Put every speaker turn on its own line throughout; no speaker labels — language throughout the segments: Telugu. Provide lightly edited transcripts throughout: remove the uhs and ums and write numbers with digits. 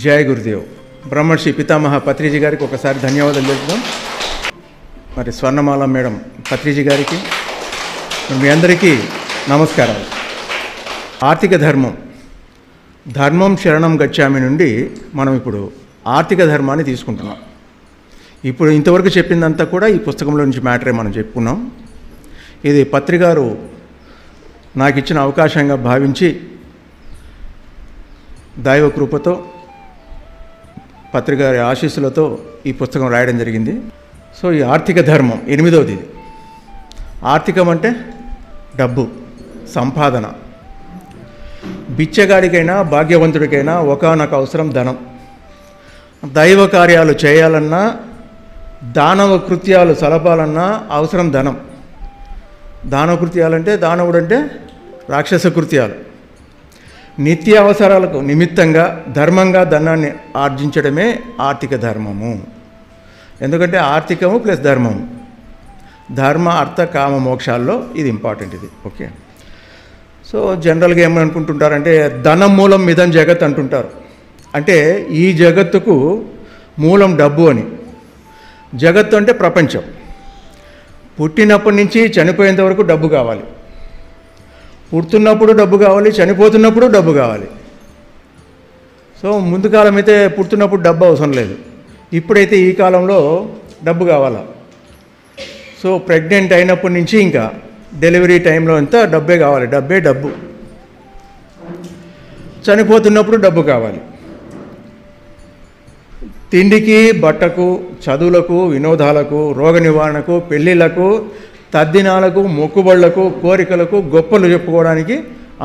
జై గురుదేవ్. బ్రహ్మర్షి పితామహ పత్రిజీ గారికి ఒకసారి ధన్యవాదాలు తెలుపుదాం. మరి స్వర్ణమాల మేడం పత్రిజీ గారికి, మీ అందరికీ నమస్కారాలు. ఆర్థిక ధర్మం, ధర్మం శరణం గచ్చామి నుండి మనం ఇప్పుడు ఆర్థిక ధర్మాన్ని తీసుకుంటున్నాం. ఇప్పుడు ఇంతవరకు చెప్పిందంతా కూడా ఈ పుస్తకంలో నుంచి మ్యాటరే మనం చెప్పుకున్నాం. ఇది పత్రిగారు నాకు ఇచ్చిన అవకాశంగా భావించి దైవ కృపతో పత్రిగారి ఆశీస్సులతో ఈ పుస్తకం రాయడం జరిగింది. సో ఈ ఆర్థిక ధర్మం 8వది. ఇది ఆర్థికం అంటే డబ్బు, సంపాదన. బిచ్చగాడికైనా భాగ్యవంతుడికైనా ఒకానొక అవసరం ధనం. దైవ కార్యాలు చేయాలన్నా, దానవ కృత్యాలు సలపాలన్నా అవసరం ధనం. దానవ కృత్యాలంటే దానవుడంటే రాక్షస కృత్యాలు. నిత్య అవసరాలకు నిమిత్తంగా ధర్మంగా ధనాన్ని ఆర్జించడమే ఆర్థిక ధర్మము. ఎందుకంటే ఆర్థికము ప్లస్ ధర్మము, ధర్మ అర్థ కామ మోక్షాల్లో ఇది ఇంపార్టెంట్. ఇది ఓకే. సో జనరల్గా ఏమనుకుంటుంటారంటే ధనం మూలం మిదం జగత్ అంటుంటారు. అంటే ఈ జగత్తుకు మూలం డబ్బు అని. జగత్తు అంటే ప్రపంచం. పుట్టినప్పటి నుంచి చనిపోయేంత వరకు డబ్బు కావాలి. పుడుతున్నప్పుడు డబ్బు కావాలి, చనిపోతున్నప్పుడు డబ్బు కావాలి. సో ముందు కాలం అయితే పుడుతున్నప్పుడు డబ్బు అవసరం లేదు. ఇప్పుడైతే ఈ కాలంలో డబ్బు కావాలా. సో ప్రెగ్నెంట్ అయినప్పటి నుంచి ఇంకా డెలివరీ టైంలో అంతా డబ్బే కావాలి. డబ్బే డబ్బు. చనిపోతున్నప్పుడు డబ్బు కావాలి. తిండికి, బట్టకు, చదువులకు, వినోదాలకు, రోగ నివారణకు, పెళ్ళిళ్ళకు, తద్దినాలకు, మొక్కుబళ్లకు, కోరికలకు, గొప్పలు చెప్పుకోవడానికి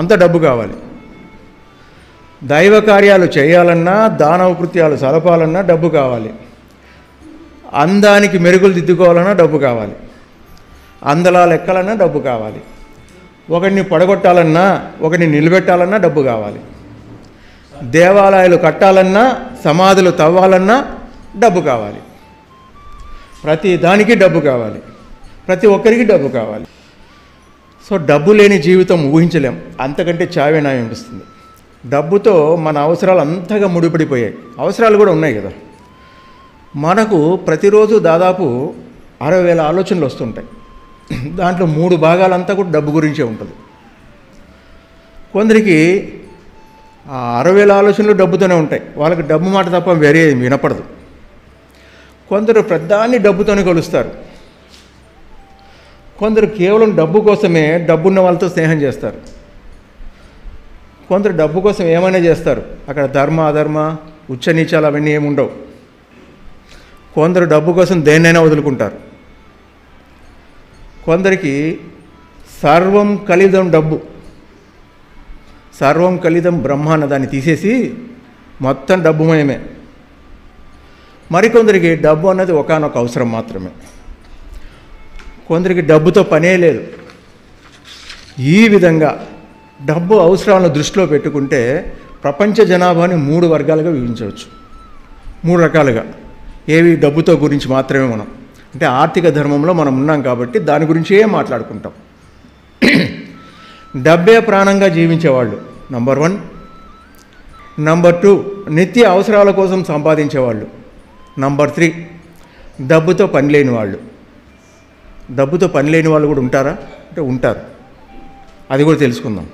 అంత డబ్బు కావాలి. దైవ కార్యాలు చేయాలన్నా, దానవ కృత్యాలు సలపాలన్నా డబ్బు కావాలి. అందానికి మెరుగులు దిద్దుకోవాలన్నా డబ్బు కావాలి. అందలాలు ఎక్కాలన్నా డబ్బు కావాలి. ఒకరిని పడగొట్టాలన్నా, ఒకరిని నిలబెట్టాలన్నా డబ్బు కావాలి. దేవాలయాలు కట్టాలన్నా, సమాధులు తవ్వాలన్నా డబ్బు కావాలి. ప్రతి దానికి డబ్బు కావాలి. ప్రతి ఒక్కరికి డబ్బు కావాలి. సో డబ్బు లేని జీవితం ఊహించలేం. అంతకంటే చావే న్యాయం అనిపిస్తుంది. డబ్బుతో మన అవసరాలు అంతగా ముడిపడిపోయాయి. అవసరాలు కూడా ఉన్నాయి కదా. మనకు ప్రతిరోజు దాదాపు 60,000 ఆలోచనలు వస్తుంటాయి. దాంట్లో 3 భాగాలంతా కూడా డబ్బు గురించే ఉంటుంది. కొందరికి 60,000 ఆలోచనలు డబ్బుతోనే ఉంటాయి. వాళ్ళకి డబ్బు మాట తప్ప వేరే వినపడదు. కొందరు ప్రధాన్ని డబ్బుతోనే కొలుస్తారు. కొందరు కేవలం డబ్బు కోసమే డబ్బున్న వాళ్ళతో స్నేహం చేస్తారు. కొందరు డబ్బు కోసం ఏమైనా చేస్తారు. అక్కడ ధర్మ అధర్మ ఉచ్చ నీచాలు అవన్నీ ఏమి ఉండవు. కొందరు డబ్బు కోసం దేన్నైనా వదులుకుంటారు. కొందరికి సర్వం కలిదం డబ్బు, సర్వం కలిదం బ్రహ్మ అన్న దాన్ని తీసేసి మొత్తం డబ్బుమయమే. మరికొందరికి డబ్బు అన్నది ఒకానొక అవసరం మాత్రమే. కొందరికి డబ్బుతో పనే లేదు. ఈ విధంగా డబ్బు అవసరాలను దృష్టిలో పెట్టుకుంటే ప్రపంచ జనాభాని 3 వర్గాలుగా విభజించవచ్చు. 3 రకాలుగా. ఏవి డబ్బుతో గురించి మాత్రమే మనం అంటే ఆర్థిక ధర్మంలో మనం ఉన్నాం కాబట్టి దాని గురించే మాట్లాడుకుంటాం. డబ్బే ప్రాణంగా జీవించేవాళ్ళు నంబర్ 1. నంబర్ 2 నిత్య అవసరాల కోసం సంపాదించేవాళ్ళు. నంబర్ 3 డబ్బుతో పని లేని వాళ్ళు. డబ్బుతో పని లేని వాళ్ళు కూడా ఉంటారా అంటే ఉంటారు. అది కూడా తెలుసుకుందాం.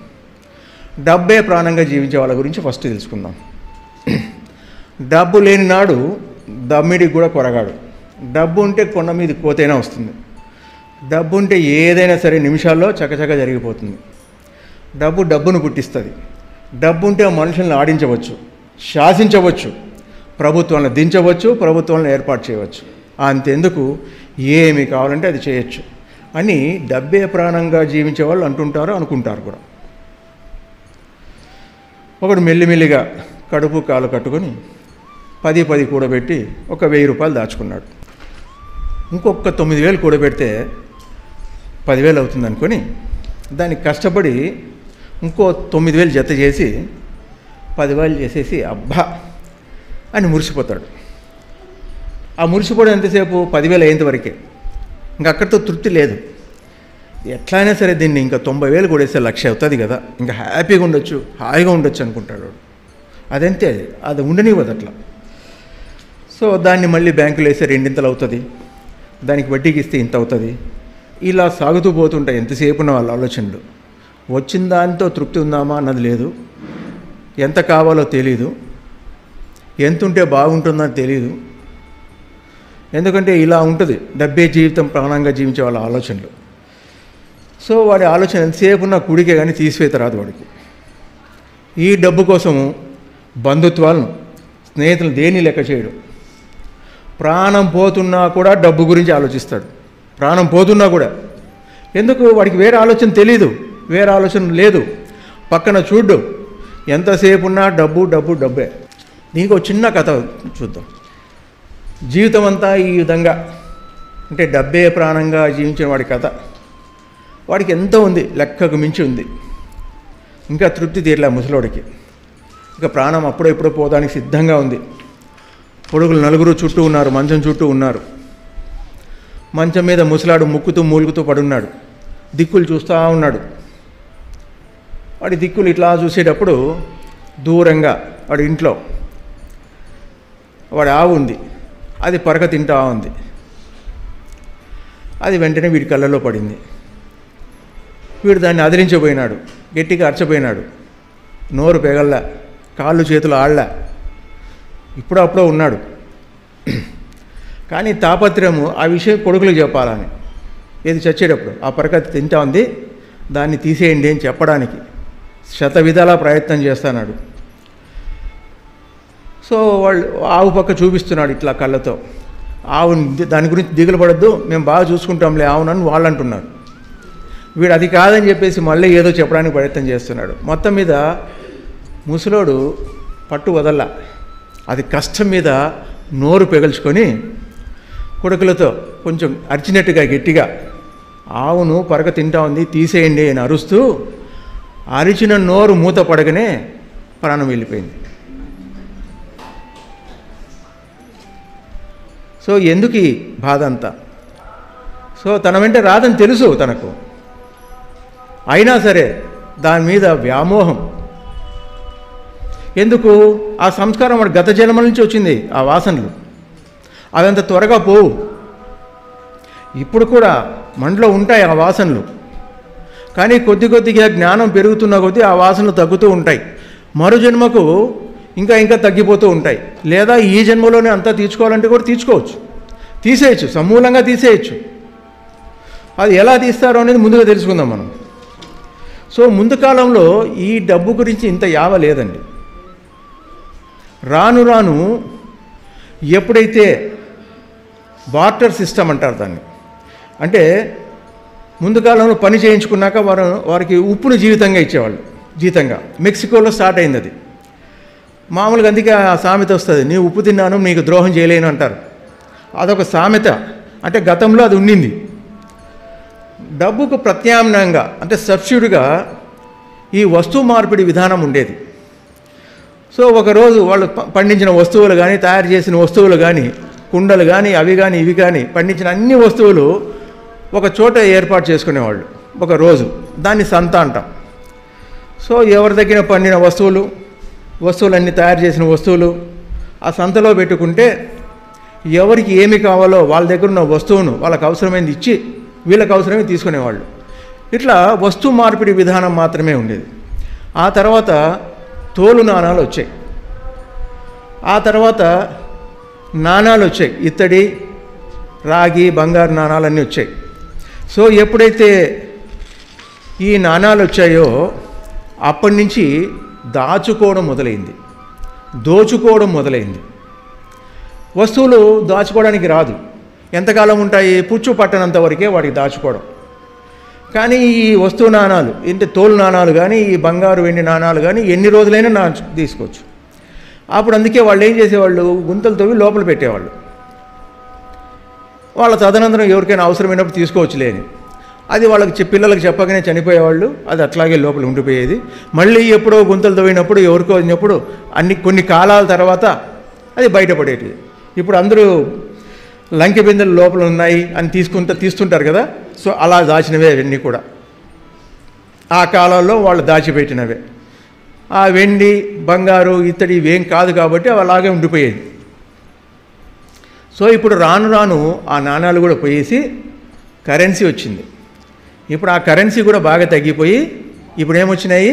డబ్బే ప్రాణంగా జీవించే వాళ్ళ గురించి ఫస్ట్ తెలుసుకుందాం. డబ్బు లేని నాడు దమ్మిడికి కూడా కొరగాడు. డబ్బు ఉంటే కొండ మీద కోతైనా వస్తుంది. డబ్బు ఉంటే ఏదైనా సరే నిమిషాల్లో చకచక జరిగిపోతుంది. డబ్బును పుట్టిస్తుంది. డబ్బు ఉంటే మనుషులను ఆడించవచ్చు, శాసించవచ్చు, ప్రభుత్వాలను దించవచ్చు, ప్రభుత్వాలను ఏర్పాటు చేయవచ్చు. అంతెందుకు ఏమి కావాలంటే అది చేయొచ్చు అని డబ్బే ప్రాణంగా జీవించే వాళ్ళు అంటుంటారు, అనుకుంటారు కూడా. ఒకడు మెల్లిమెల్లిగా కడుపు కాలు కట్టుకొని 10 కూడబెట్టి ఒక 1000 రూపాయలు దాచుకున్నాడు. ఇంకొక 9,000 కూడబెడితే 10,000 అవుతుంది అనుకొని దానికి కష్టపడి ఇంకో 9,000 జత చేసి 10,000 చేసేసి అబ్బా అని మురిసిపోతాడు. ఆ మురిసిపోవడం ఎంతసేపు 10,000 అయ్యేంత వరకే. ఇంకా అక్కడితో తృప్తి లేదు. ఎట్లయినా సరే దీన్ని ఇంకా 90,000 కూడేస్తే 1,00,000 అవుతుంది కదా, ఇంకా హ్యాపీగా ఉండొచ్చు, హాయిగా ఉండొచ్చు అనుకుంటాడు. అదంతే, అది ఉండనివ్వదు అట్లా. సో దాన్ని మళ్ళీ బ్యాంకులో వేస్తే 2 అవుతుంది, దానికి వడ్డీకి ఇస్తే ఇంత అవుతుంది. ఇలా సాగుతూ పోతుంటాయి ఎంతసేపు ఉన్న వాళ్ళ ఆలోచనలు. వచ్చిన దాంతో తృప్తి ఉందామా అన్నది లేదు, ఎంత కావాలో తెలీదు, ఎంత ఉంటే బాగుంటుందని తెలీదు. ఎందుకంటే ఇలా ఉంటుంది డబ్బే జీవితం ప్రాణంగా జీవించే వాళ్ళ ఆలోచనలు. సో వాడి ఆలోచన ఎంతసేపు ఉన్న కుడికే కానీ తీసివేత రాదు వాడికి. ఈ డబ్బు కోసము బంధుత్వాలను, స్నేహితులను దేన్ని లెక్క చేయడం. ప్రాణం పోతున్నా కూడా డబ్బు గురించి ఆలోచిస్తాడు, ప్రాణం పోతున్నా కూడా. ఎందుకు? వాడికి వేరే ఆలోచన తెలీదు, వేరే ఆలోచన లేదు, పక్కన చూడ్డు, ఎంతసేపు ఉన్నా డబ్బు డబ్బు డబ్బే. దీనికి ఒక చిన్న కథ చూద్దాం. జీవితం అంతా ఈ విధంగా అంటే డబ్బే ప్రాణంగా జీవించిన వాడి కథ. వాడికి ఎంతో ఉంది, లెక్కకు మించి ఉంది, ఇంకా తృప్తి తీరలే ముసలోడికి. ఇక ప్రాణం అప్పుడో ఎప్పుడో పోదానికి సిద్ధంగా ఉంది. పొడుగులు 4 చుట్టూ ఉన్నారు, మంచం చుట్టూ ఉన్నారు. మంచం మీద ముసలాడు ముక్కుతూ మూలుగుతూ పడున్నాడు, దిక్కులు చూస్తూ ఉన్నాడు. వాడి దిక్కులు ఇట్లా చూసేటప్పుడు దూరంగా వాడి ఇంట్లో వాడి ఆవు ఉంది, అది పరక తింటా ఉంది. అది వెంటనే వీడి కళ్ళలో పడింది. వీడు దాన్ని అదిలించబోయినాడు, గట్టిగా అరచబోయినాడు. నోరు పెగల్లా, కాళ్ళు చేతులు ఆళ్ళ, ఇప్పుడప్పుడో ఉన్నాడు. కానీ తాపత్రయము ఆ విషయం కొడుకులకు చెప్పాలని, ఏది చచ్చేటప్పుడు ఆ పరక తింటా ఉంది, దాన్ని తీసేయండి అని చెప్పడానికి శత విధాలా ప్రయత్నం చేస్తున్నాడు. సో వాళ్ళు ఆవు పక్క చూపిస్తున్నాడు ఇట్లా కళ్ళతో. ఆవు దాని గురించి దిగులు పడద్దు, మేము బాగా చూసుకుంటాంలే ఆవునని వాళ్ళు అంటున్నారు. వీడు అది కాదని చెప్పేసి మళ్ళీ ఏదో చెప్పడానికి ప్రయత్నం చేస్తున్నాడు. మొత్తం మీద ముసలోడు పట్టు వదల్లా. అది కష్టం మీద నోరు పెగల్చుకొని కొడుకులతో కొంచెం అరిచినట్టుగా గట్టిగా, ఆవును పరక తింటా ఉంది తీసేయండి అని అరుస్తూ, అరిచిన నోరు మూత పడగానే ప్రాణం వెళ్ళిపోయింది. సో ఎందుకు ఈ బాధ అంతా? సో తన వెంట రాదని తెలుసు తనకు, అయినా సరే దాని మీద వ్యామోహం. ఎందుకు? ఆ సంస్కారం వాడు గత జన్మల నుంచి వచ్చింది, ఆ వాసనలు అదంత త్వరగా పోవు. ఇప్పుడు కూడా మనలో ఉంటాయి ఆ వాసనలు, కానీ కొద్ది కొద్దిగా జ్ఞానం పెరుగుతున్న కొద్దీ ఆ వాసనలు తగ్గుతూ ఉంటాయి. మరో జన్మకు ఇంకా ఇంకా తగ్గిపోతూ ఉంటాయి. లేదా ఈ జన్మలోనే అంతా తీర్చుకోవాలంటే కూడా తీసేయచ్చు, సమూలంగా తీసేయచ్చు. అది ఎలా తీస్తారో అనేది ముందుగా తెలుసుకుందాం మనం. సో ముందు కాలంలో ఈ డబ్బు గురించి ఇంత యావ లేదండి. రాను రాను ఎప్పుడైతే బార్టర్ సిస్టమ్ అంటారు దాన్ని, అంటే ముందు కాలంలో పని చేయించుకున్నాక వారికి ఉప్పును జీతంగా మెక్సికోలో స్టార్ట్ అయింది అది. మామూలుగా అందుకే ఆ సామెత వస్తుంది, నీ ఉప్పు తిన్నాను నీకు ద్రోహం చేయలేను అంటారు. అదొక సామెత, అంటే గతంలో అది ఉండింది. డబ్బుకు ప్రత్యామ్నాయంగా అంటే సబ్స్టిట్యూట్గా ఈ వస్తువు మార్పిడి విధానం ఉండేది. సో ఒకరోజు వాళ్ళు పండించిన వస్తువులు కానీ, తయారు చేసిన వస్తువులు కానీ, కుండలు కానీ, అవి కానీ ఇవి కానీ, పండించిన అన్ని వస్తువులు ఒక చోట ఏర్పాటు చేసుకునేవాళ్ళు ఒక రోజు. దాన్ని సంత అంటాం. సో ఎవరి దగ్గర పండిన వస్తువులన్నీ తయారు చేసిన వస్తువులు ఆ సంతలో పెట్టుకుంటే ఎవరికి ఏమి కావాలో వాళ్ళ దగ్గర ఉన్న వస్తువును వాళ్ళకి అవసరమైనది ఇచ్చి వీళ్ళకి అవసరమే తీసుకునేవాళ్ళు. ఇట్లా వస్తువు మార్పిడి విధానం మాత్రమే ఉండేది. ఆ తర్వాత తోలు నాణాలు వచ్చాయి, ఆ తర్వాత నాణాలు వచ్చాయి, ఇత్తడి, రాగి, బంగారు నాణాలన్నీ వచ్చాయి. సో ఎప్పుడైతే ఈ నాణాలు వచ్చాయో అప్పటి నుంచి దాచుకోవడం మొదలైంది, దోచుకోవడం మొదలైంది. వస్తువులు దాచుకోవడానికి రాదు, ఎంతకాలం ఉంటాయి? పుచ్చు పట్టనంత వరకే వాడికి దాచుకోవడం. కానీ ఈ వస్తువు నాణాలు అంటే తోలు నాణాలు కానీ, ఈ బంగారు వెండి నాణాలు కానీ ఎన్ని రోజులైనా తీసుకోవచ్చు. అప్పుడు అందుకే వాళ్ళు ఏం చేసేవాళ్ళు, గుంతలు తవ్వి లోపల పెట్టేవాళ్ళు. వాళ్ళ తదనంతరం ఎవరికైనా అవసరమైనప్పుడు తీసుకోవచ్చులే అని. అది వాళ్ళకి పిల్లలకు చెప్పగానే చనిపోయేవాళ్ళు, అది అట్లాగే లోపల ఉండిపోయేది. మళ్ళీ ఎప్పుడో గుంతలు తవ్వినప్పుడు ఎవరికో వచ్చినప్పుడు కొన్ని కాలాల తర్వాత అది బయటపడేది. ఇప్పుడు అందరూ లంకె బిందెలు లోపల ఉన్నాయి అని తీస్తుంటారు కదా. సో అలా దాచినవే అవన్నీ కూడా ఆ కాలంలో వాళ్ళు దాచిపెట్టినవే. ఆ వెండి బంగారు ఇత్తడి ఇవేం కాదు కాబట్టి అవి అలాగే ఉండిపోయేది. సో ఇప్పుడు రాను రాను ఆ నాణాలు కూడా పోయేసి కరెన్సీ వచ్చింది. ఇప్పుడు ఆ కరెన్సీ కూడా బాగా తగ్గిపోయి ఇప్పుడు ఏమొచ్చినాయి,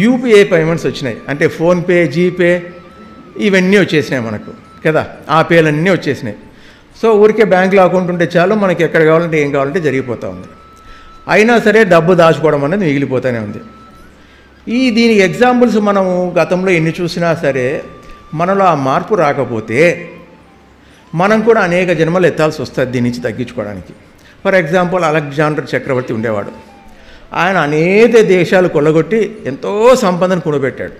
యూపీఐ పేమెంట్స్ వచ్చినాయి. అంటే ఫోన్పే, జీపే ఇవన్నీ వచ్చేసినాయి మనకు కదా, ఆ పేలన్నీ వచ్చేసినాయి. సో ఊరికే బ్యాంకులో అకౌంట్ ఉంటే చాలు, మనకి ఎక్కడ కావాలంటే ఏం కావాలంటే జరిగిపోతూ ఉంది. అయినా సరే డబ్బు దాచుకోవడం అనేది మిగిలిపోతూనే ఉంది. దీనికి ఎగ్జాంపుల్స్ మనము గతంలో ఎన్ని చూసినా సరే మనలో ఆ మార్పు రాకపోతే మనం కూడా అనేక జన్మలు ఎత్తాల్సి వస్తుంది దీని నుంచి తగ్గించుకోవడానికి. ఫర్ ఎగ్జాంపుల్ అలెగ్జాండర్ చక్రవర్తి ఉండేవాడు. ఆయన అనేక దేశాలు కొల్లగొట్టి ఎంతో సంపదను కూడబెట్టాడు.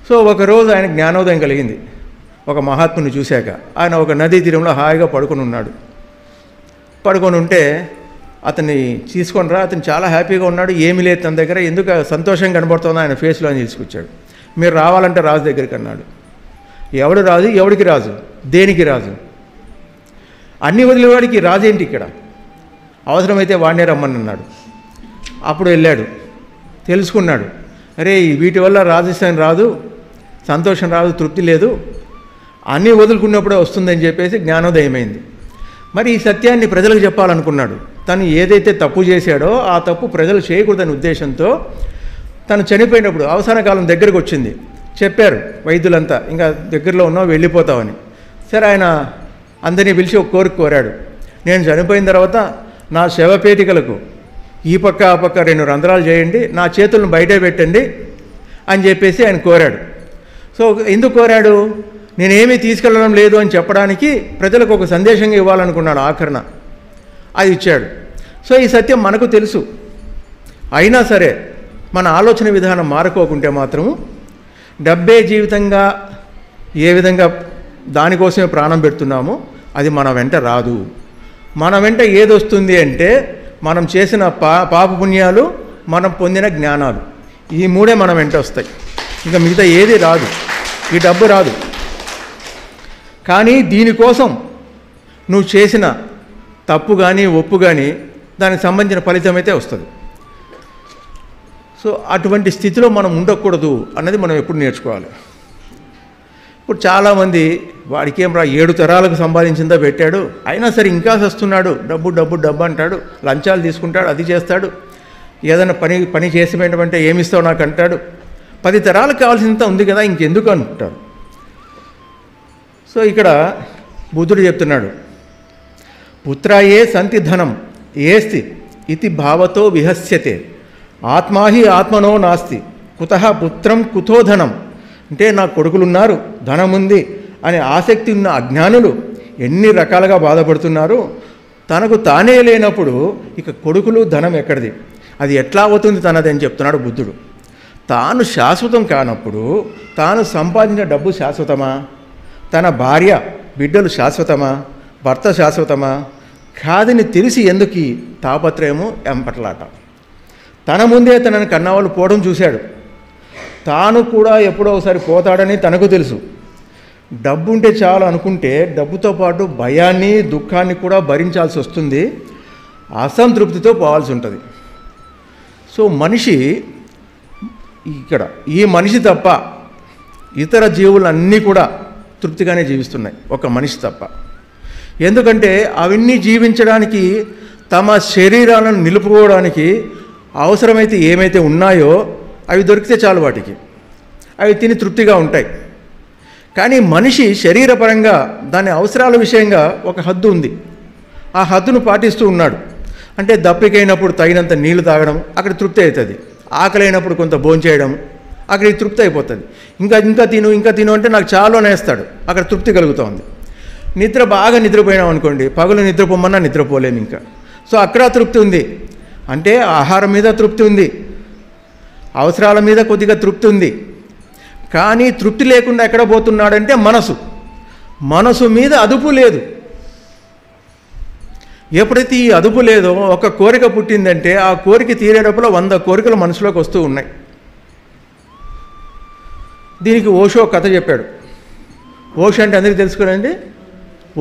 సో ఒకరోజు ఆయన జ్ఞానోదయం కలిగింది. ఒక మహాత్ముని చూశాక ఆయన ఒక నదీ తీరంలో హాయిగా పడుకొని ఉన్నాడు. పడుకొని ఉంటే అతన్ని తీసుకొని రా, అతను చాలా హ్యాపీగా ఉన్నాడు, ఏమీ లేదు తన దగ్గర, ఎందుకు సంతోషం కనబడుతుందో ఆయన ఫేస్లో అని తీసుకొచ్చాడు. మీరు రావాలంటే రాజు దగ్గరికి అన్నాడు. ఎవడు రాజు, ఎవడికి రాజు, దేనికి రాజు? అన్ని వదిలేవాడికి రాజు ఏంటి ఇక్కడ, అవసరమైతే వాడినే రమ్మని అన్నాడు. అప్పుడు వెళ్ళాడు, తెలుసుకున్నాడు, అరే వీటి వల్ల రాజస్థాన్ రాదు, సంతోషం రాదు, తృప్తి లేదు, అన్నీ వదులుకున్నప్పుడే వస్తుందని చెప్పేసి జ్ఞానోదయమైంది. మరి ఈ సత్యాన్ని ప్రజలకు చెప్పాలనుకున్నాడు. తను ఏదైతే తప్పు చేశాడో ఆ తప్పు ప్రజలు చేయకూడదనే ఉద్దేశంతో తను చనిపోయినప్పుడు అవసాన కాలం దగ్గరకు వచ్చింది. చెప్పారు వైద్యులంతా, ఇంకా దగ్గరలో ఉన్నావు వెళ్ళిపోతావని. సరే ఆయన అందరినీ పిలిచి ఒక కోరిక కోరాడు. నేను చనిపోయిన తర్వాత నా శవపేటికలకు ఈ పక్క ఆ పక్క 2 రంధ్రాలు చేయండి, నా చేతులను బయటే పెట్టండి అని చెప్పేసి ఆయన కోరాడు. సో ఎందుకు కోరాడు? నేనేమీ తీసుకెళ్ళడం లేదు అని చెప్పడానికి, ప్రజలకు ఒక సందేశంగా ఇవ్వాలనుకున్నాడు ఆఖరణ. అది ఇచ్చాడు. సో ఈ సత్యం మనకు తెలుసు, అయినా సరే మన ఆలోచన విధానం మారుకోకుంటే మాత్రము డబ్బే జీవితంగా ఏ విధంగా దానికోసమే ప్రాణం పెడుతున్నామో అది మన వెంట రాదు. మన వెంట ఏది వస్తుంది అంటే మనం చేసిన పాపపుణ్యాలు, మనం పొందిన జ్ఞానాలు, ఈ 3 మన వెంట వస్తాయి. ఇంకా మిగతా ఏది రాదు, ఈ డబ్బు రాదు. కానీ దీనికోసం నువ్వు చేసిన తప్పు కానీ ఒప్పు కానీ దానికి సంబంధించిన ఫలితం అయితే వస్తుంది. సో అటువంటి స్థితిలో మనం ఉండకూడదు అన్నది మనం ఎప్పుడు నేర్చుకోవాలి. ఇప్పుడు చాలామంది వాడికి ఏం రా 7 తరాలకు సంపాదించిందో పెట్టాడు, అయినా సరే ఇంకా వస్తున్నాడు, డబ్బు డబ్బు డబ్బు అంటాడు, లంచాలు తీసుకుంటాడు, అది చేస్తాడు, ఏదైనా పని చేసేటంటే ఏమిస్తావు నాకు అంటాడు, 10 తరాలకు కావాల్సినంత ఉంది కదా ఇంకెందుకు అంటాడు. సో ఇక్కడ బుద్ధుడు చెప్తున్నాడు, పుత్రాయే సంతి ధనం ఏస్తి ఇతి భావతో విహస్యతే ఆత్మాహి ఆత్మనో నాస్తి కుతః పుత్రం కుతో ధనం. అంటే నా కొడుకులున్నారు, ధనం ఉంది అనే ఆసక్తి ఉన్న అజ్ఞానులు ఎన్ని రకాలుగా బాధపడుతున్నారు. తనకు తానే లేనప్పుడు ఇక కొడుకులు ధనం ఎక్కడిది, అది ఎట్లా అవుతుంది తనది అని చెప్తున్నాడు బుద్ధుడు. తాను శాశ్వతం కానప్పుడు తాను సంపాదించిన డబ్బు శాశ్వతమా? తన భార్య బిడ్డలు శాశ్వతమా? భర్త శాశ్వతమా? కాదని తెలిసి ఎందుకు తాపత్రయము, ఎంపట్లాట. తన ముందే తనని కన్నవాళ్ళు పోవడం చూశాడు, తాను కూడా ఎప్పుడో ఒకసారి పోతాడని తనకు తెలుసు. డబ్బు ఉంటే చాలు అనుకుంటే డబ్బుతో పాటు భయాన్ని, దుఃఖాన్ని కూడా భరించాల్సి వస్తుంది, అసంతృప్తితో పోవాల్సి ఉంటుంది. సో మనిషి ఇక్కడ ఈ మనిషి తప్ప ఇతర జీవులన్నీ కూడా తృప్తిగానే జీవిస్తున్నాయి, ఒక మనిషి తప్ప. ఎందుకంటే అవన్నీ జీవించడానికి, తమ శరీరాలను నిలుపుకోవడానికి అవసరమైతే ఏమైతే ఉన్నాయో అవి దొరికితే చాలు, వాటికి అవి తిని తృప్తిగా ఉంటాయి. కానీ మనిషి శరీరపరంగా దాని అవసరాల విషయంగా ఒక హద్దు ఉంది, ఆ హద్దును పాటిస్తూ ఉన్నాడు. అంటే దప్పికైనప్పుడు తగినంత నీళ్లు తాగడం, అక్కడ తృప్తి అవుతుంది. ఆకలి అయినప్పుడు కొంత భోంచేయడం, అక్కడికి తృప్తి అయిపోతుంది. ఇంకా తిను అంటే నాకు చాలు అనేస్తాడు, అక్కడ తృప్తి కలుగుతుంది. నిద్ర బాగా నిద్రపోయినాం అనుకోండి, పగలు నిద్రపోమన్నా నిద్రపోలేము ఇంకా. సో అక్కడ తృప్తి ఉంది, అంటే ఆహారం మీద తృప్తి ఉంది, అవసరాల మీద కొద్దిగా తృప్తి ఉంది. కానీ తృప్తి లేకుండా ఎక్కడ పోతున్నాడంటే మనసు మీద అదుపు లేదు. ఎప్పుడైతే ఈ అదుపు లేదో, ఒక కోరిక పుట్టిందంటే ఆ కోరిక తీరేటప్పుడు 100 కోరికలు మనసులోకి వస్తూ ఉన్నాయి. దీనికి ఓషో కథ చెప్పాడు. ఓషో అంటే అందరికీ తెలుసుకోనండి,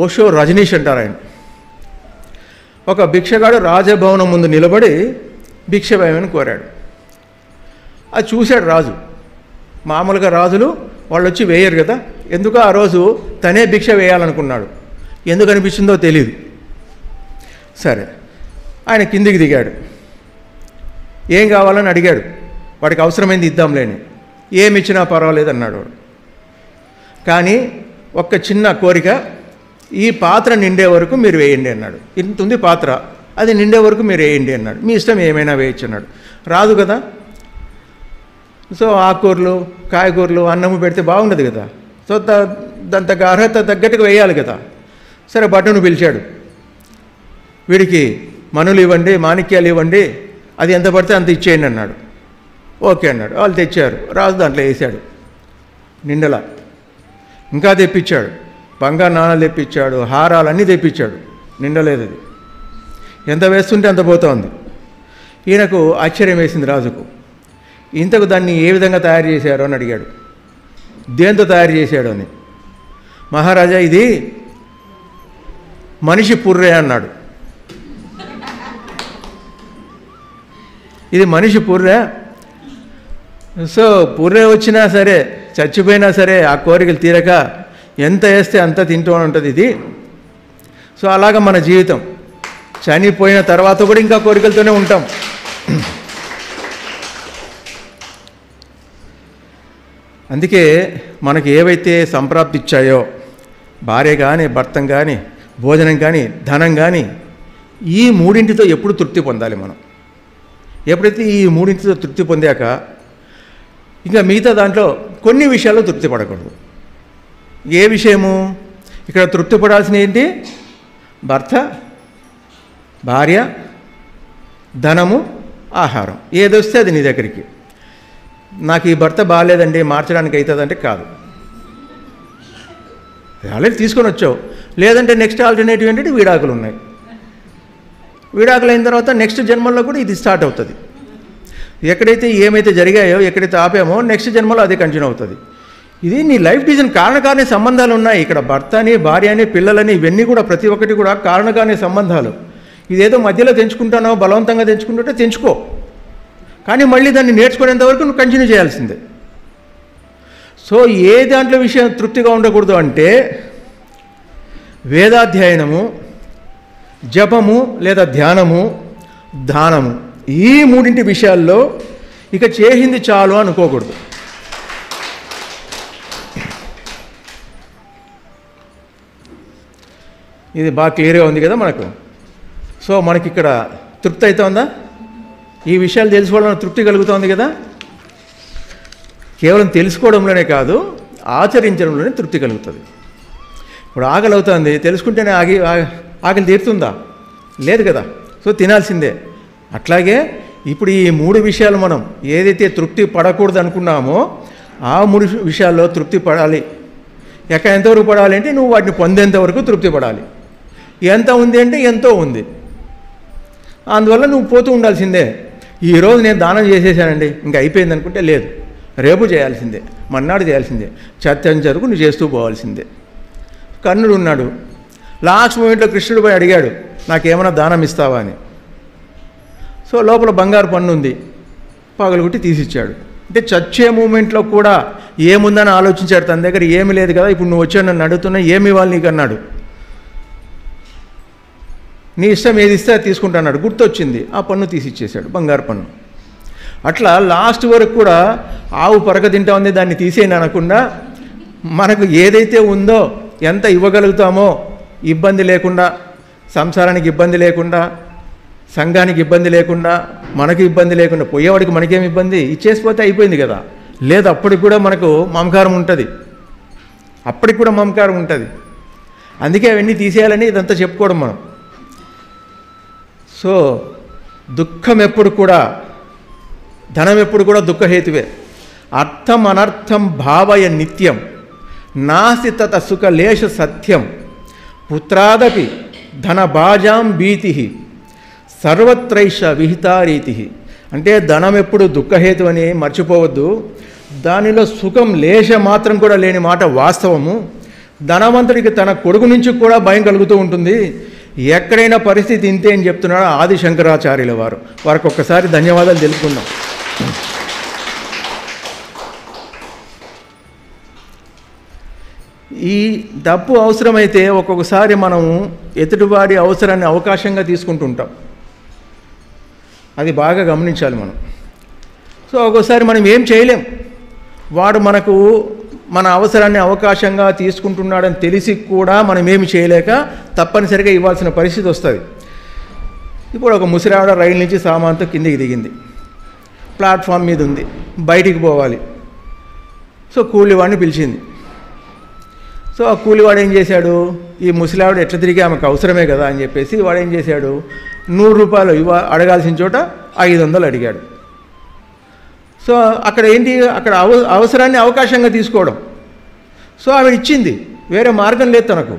ఓషో రజనీష్ అంటారు ఆయన. ఒక భిక్షగాడు రాజభవనం ముందు నిలబడి భిక్ష వేయమని కోరాడు. అది చూశాడు రాజు. మామూలుగా రాజులు వాళ్ళు వచ్చి వేయరు కదా, ఎందుకో ఆ రోజు తనే భిక్ష వేయాలనుకున్నాడు. ఎందుకు అనిపించిందో తెలియదు. సరే, ఆయన కిందికి దిగాడు. ఏం కావాలని అడిగాడు. వాడికి అవసరమైంది ఇద్దాంలేని. ఏమి ఇచ్చినా పర్వాలేదు అన్నాడు వాడు. కానీ ఒక్క చిన్న కోరిక, ఈ పాత్ర నిండే వరకు మీరు వేయండి అన్నాడు. ఇంత ఉంది పాత్ర, అది నిండే వరకు మీరు వేయండి అన్నాడు. మీ ఇష్టం ఏమైనా వేయచ్చు అన్నాడు. రాదు కదా. సో ఆకుకూరలు, కాయగూరలు, అన్నము పెడితే బాగుండదు కదా. సో దాని తగ్గ అర్హత తగ్గట్టుగా వేయాలి కదా. సరే, భటును పిలిచాడు. వీడికి మనులు ఇవ్వండి, మాణిక్యాలు ఇవ్వండి, అది ఎంత పడితే అంత ఇచ్చేయండి అన్నాడు. ఓకే అన్నాడు. వాళ్ళు తెచ్చారు. రాజు దాంట్లో వేసాడు నిండలా. ఇంకా తెప్పించాడు, బంగారు నాణాలు తెప్పించాడు, హారాలు అన్నీ తెప్పించాడు. నిండలేదు అది. ఎంత వేస్తుంటే అంత పోతోంది. ఈయనకు ఆశ్చర్యం వేసింది రాజుకు. ఇంతకు దాన్ని ఏ విధంగా తయారు చేశారు అని అడిగాడు. దేంతో తయారు చేశాడు అని. మహారాజా, ఇది మనిషి పుర్రె అన్నాడు. ఇది మనిషి పుర్రె. సో పుర్రె వచ్చినా సరే, చచ్చిపోయినా సరే, ఆ కోరికలు తీరక ఎంత వేస్తే అంత తింటూ ఉంటుంది ఇది. సో అలాగా మన జీవితం, చనిపోయిన తర్వాత కూడా ఇంకా కోరికలతోనే ఉంటాం. అందుకే మనకి ఏవైతే సంప్రాప్తిచ్చాయో, భార్య కానీ, భర్తం కానీ, భోజనం కానీ, ధనం కానీ, ఈ మూడింటితో ఎప్పుడు తృప్తి పొందాలి మనం. ఎప్పుడైతే ఈ మూడింటితో తృప్తి పొందాక ఇంకా మిగతా దాంట్లో కొన్ని విషయాల్లో తృప్తి పడకూడదు. ఏ విషయము ఇక్కడ తృప్తి పడాల్సిన ఏంటి? భర్త, భార్య, ధనము, ఆహారం. ఏదొస్తే అది నీ దగ్గరికి. నాకు ఈ భర్త బాగాలేదండి, మార్చడానికి అవుతుందంటే కాదు. ఆల్రెడీ తీసుకొని వచ్చావు. లేదంటే నెక్స్ట్ ఆల్టర్నేటివ్ ఏంటంటే విడాకులు ఉన్నాయి. విడాకులు అయిన తర్వాత నెక్స్ట్ జన్మల్లో కూడా ఇది స్టార్ట్ అవుతుంది. ఎక్కడైతే ఏమైతే జరిగాయో, ఎక్కడైతే ఆపామో, నెక్స్ట్ జన్మలో అదే కంటిన్యూ అవుతుంది. ఇది నీ లైఫ్ డిజైన్. కారణకారణ సంబంధాలు ఉన్నాయి ఇక్కడ. భర్త అని, భార్య అని, పిల్లలని, ఇవన్నీ కూడా ప్రతి ఒక్కటి కూడా కారణకారణ సంబంధాలు. ఇదేదో మధ్యలో తెంచుకుంటానో, బలవంతంగా తెంచుకుంటుంటే తెంచుకో, కానీ మళ్ళీ దాన్ని నేర్చుకునేంత వరకు నువ్వు కంటిన్యూ చేయాల్సిందే. సో ఏ దాంట్లో విషయం తృప్తిగా ఉండకూడదు అంటే వేదాధ్యయనము, జపము లేదా ధ్యానము, దానము, ఈ మూడింటి విషయాల్లో ఇక చేసింది చాలు అనుకోకూడదు. ఇది బాగా క్లియర్గా ఉంది కదా మనకు. సో మనకి ఇక్కడ తృప్తి అవుతుందా? ఈ విషయాలు తెలుసుకోవడం తృప్తి కలుగుతోంది కదా. కేవలం తెలుసుకోవడంలోనే కాదు, ఆచరించడంలోనే తృప్తి కలుగుతుంది. ఇప్పుడు ఆకలి అవుతుంది, తెలుసుకుంటేనే ఆకలి తీరుతుందా? లేదు కదా. సో తినాల్సిందే. అట్లాగే ఇప్పుడు ఈ మూడు విషయాలు మనం ఏదైతే తృప్తి పడకూడదు అనుకున్నామో ఆ మూడు విషయాల్లో తృప్తి పడాలి. ఎంతవరకు పడాలి అంటే నువ్వు వాటిని పొందేంత వరకు తృప్తి పడాలి. ఎంత ఉంది అంటే ఎంతో ఉంది, అందువల్ల నువ్వు పోతూ ఉండాల్సిందే. ఈరోజు నేను దానం చేసేసానండి ఇంకా అయిపోయింది అనుకుంటే లేదు, రేపు చేయాల్సిందే, మన్నాడు చేయాల్సిందే, చర్చకు నువ్వు చేస్తూ పోవాల్సిందే. కర్ణుడు ఉన్నాడు. లాస్ట్ మూమెంట్లో కృష్ణుడు పోయి అడిగాడు, నాకేమైనా దానం ఇస్తావా అని. సో లోపల బంగారు పన్ను ఉంది, పగలగొట్టి తీసిచ్చాడు. అంటే చచ్చే మూమెంట్లో కూడా ఏముందని ఆలోచించాడు. తన దగ్గర ఏమీ లేదు కదా, ఇప్పుడు నువ్వు వచ్చావు నన్ను అడుగుతున్నా, ఏమి ఇవ్వాలి నీకు అన్నాడు. నీ ఇష్టం ఏది ఇస్తే అది తీసుకుంటాన్నాడు. గుర్తొచ్చింది, ఆ పన్ను తీసిచ్చేశాడు, బంగారు పన్ను. అట్లా లాస్ట్ వరకు కూడా ఆవు పరక తింటా ఉంది, దాన్ని తీసేయని అనకుండా మనకు ఏదైతే ఉందో ఎంత ఇవ్వగలుగుతామో, ఇబ్బంది లేకుండా, సంసారానికి ఇబ్బంది లేకుండా, సంఘానికి ఇబ్బంది లేకుండా, మనకు ఇబ్బంది లేకుండా, పోయేవాడికి మనకేం ఇబ్బంది, ఇచ్చేసిపోతే అయిపోయింది కదా. లేదు, అప్పటికి కూడా మనకు మమకారం ఉంటుంది, అప్పటికి కూడా మమకారం ఉంటుంది. అందుకే అవన్నీ తీసేయాలని ఇదంతా చెప్పుకోవడం మనం. సో దుఃఖం ఎప్పుడు కూడా, ధనం ఎప్పుడు కూడా దుఃఖహేతువే. అర్థం అనర్థం భావయ నిత్యం, నాసి తత సుఖలేశ సత్యం, పుత్రాదపి ధనభాజాం భీతి, సర్వత్రైష విహితారీతి. అంటే ధనం ఎప్పుడు దుఃఖహేతు అని మర్చిపోవద్దు. దానిలో సుఖం లేశ మాత్రం కూడా లేని మాట వాస్తవము. ధనవంతుడికి తన కొడుకు నుంచి కూడా భయం కలుగుతూ ఉంటుంది. ఎక్కడైనా పరిస్థితి ఇంతే అని చెప్తున్నాడు ఆది శంకరాచార్యుల వారు. వారికి ఒక్కసారి ధన్యవాదాలు తెలుపుకుందాం. ఈ డబ్బు అవసరమైతే ఒక్కొక్కసారి మనము ఎదుటివాడి అవసరాన్ని అవకాశంగా తీసుకుంటుంటాం. అది బాగా గమనించాలి మనం. సో ఒక్కోసారి మనం ఏం చేయలేం. వాడు మనకు మన అవసరాన్ని అవకాశంగా తీసుకుంటున్నాడని తెలిసి కూడా మనం ఏమి చేయలేక తప్పనిసరిగా ఇవ్వాల్సిన పరిస్థితి వస్తుంది. ఇప్పుడు ఒక ముసిరావిడ రైలు నుంచి సామాన్తో కిందికి దిగింది, ప్లాట్ఫామ్ మీద ఉంది, బయటికి పోవాలి. సో కూలివాడిని పిలిచింది. సో ఆ కూలివాడు ఏం చేశాడు, ఈ ముసలావిడ ఎట్లా తిరిగి ఆమెకు అవసరమే కదా అని చెప్పేసి వాడు ఏం చేశాడు, 100 రూపాయలు అడగాల్సిన చోట 500 అడిగాడు. సో అక్కడ ఏంటి, అక్కడ అవసరాన్ని అవకాశంగా తీసుకోవడం. సో ఆవిడ ఇచ్చింది, వేరే మార్గం లేదు తనకు.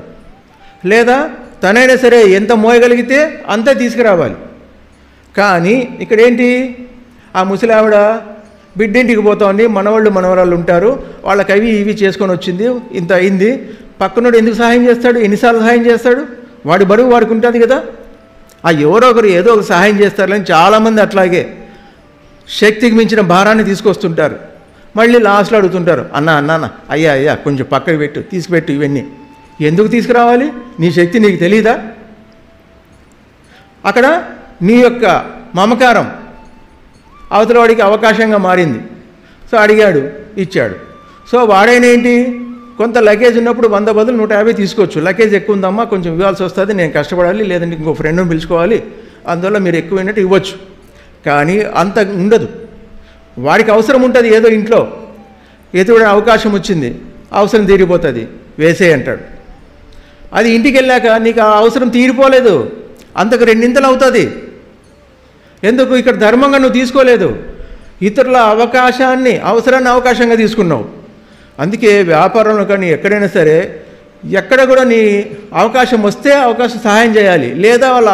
లేదా తనైనా సరే ఎంత మోయగలిగితే అంతే తీసుకురావాలి. కానీ ఇక్కడ ఏంటి, ఆ ముసలావిడ బిడ్డింటికి పోతోంది, మనవాళ్ళు మనవరాళ్ళు ఉంటారు, వాళ్ళకి అవి ఇవి చేసుకొని వచ్చింది, ఇంత అయింది. పక్కనోడు ఎందుకు సహాయం చేస్తాడు, ఎన్నిసార్లు సహాయం చేస్తాడు, వాడి బరువు వాడికి ఉంటుంది కదా. ఆ ఎవరో ఒకరు ఏదో ఒక సహాయం చేస్తారని చాలామంది అట్లాగే శక్తికి మించిన భారాన్ని తీసుకొస్తుంటారు. మళ్ళీ లాస్ట్లో అడుగుతుంటారు, అన్న అయ్యా కొంచెం పక్కకి పెట్టు, తీసుకుపెట్టు, ఇవన్నీ ఎందుకు తీసుకురావాలి, నీ శక్తి నీకు తెలీదా. అక్కడ నీ యొక్క మమకారం అవతల వాడికి అవకాశంగా మారింది. సో అడిగాడు, ఇచ్చాడు. సో వాడైనా ఏంటి, కొంత లగేజ్ ఉన్నప్పుడు 100 బదులు 150 తీసుకోవచ్చు. లగేజ్ ఎక్కువ ఉందమ్మా, కొంచెం ఇవ్వాల్సి వస్తుంది, నేను కష్టపడాలి, లేదంటే ఇంకో ఫ్రెండ్ని పిలుచుకోవాలి, అందువల్ల మీరు ఎక్కువైనట్టు ఇవ్వచ్చు. కానీ అంత ఉండదు. వాడికి అవసరం ఉంటుంది, ఏదో ఇంట్లో ఎదురు అవకాశం వచ్చింది, అవసరం తీరిపోతుంది, వేసే అంటాడు. అది ఇంటికి వెళ్ళాక నీకు ఆ అవసరం తీరిపోలేదు, అంతకు 2 అవుతుంది. ఎందుకు, ఇక్కడ ధర్మంగా నువ్వు తీసుకోలేదు, ఇతరుల అవసరాన్ని అవకాశంగా తీసుకున్నావు. అందుకే వ్యాపారంలో కానీ ఎక్కడైనా సరే, ఎక్కడ కూడా నీ అవకాశం వస్తే అవకాశం సహాయం చేయాలి. లేదా వాళ్ళ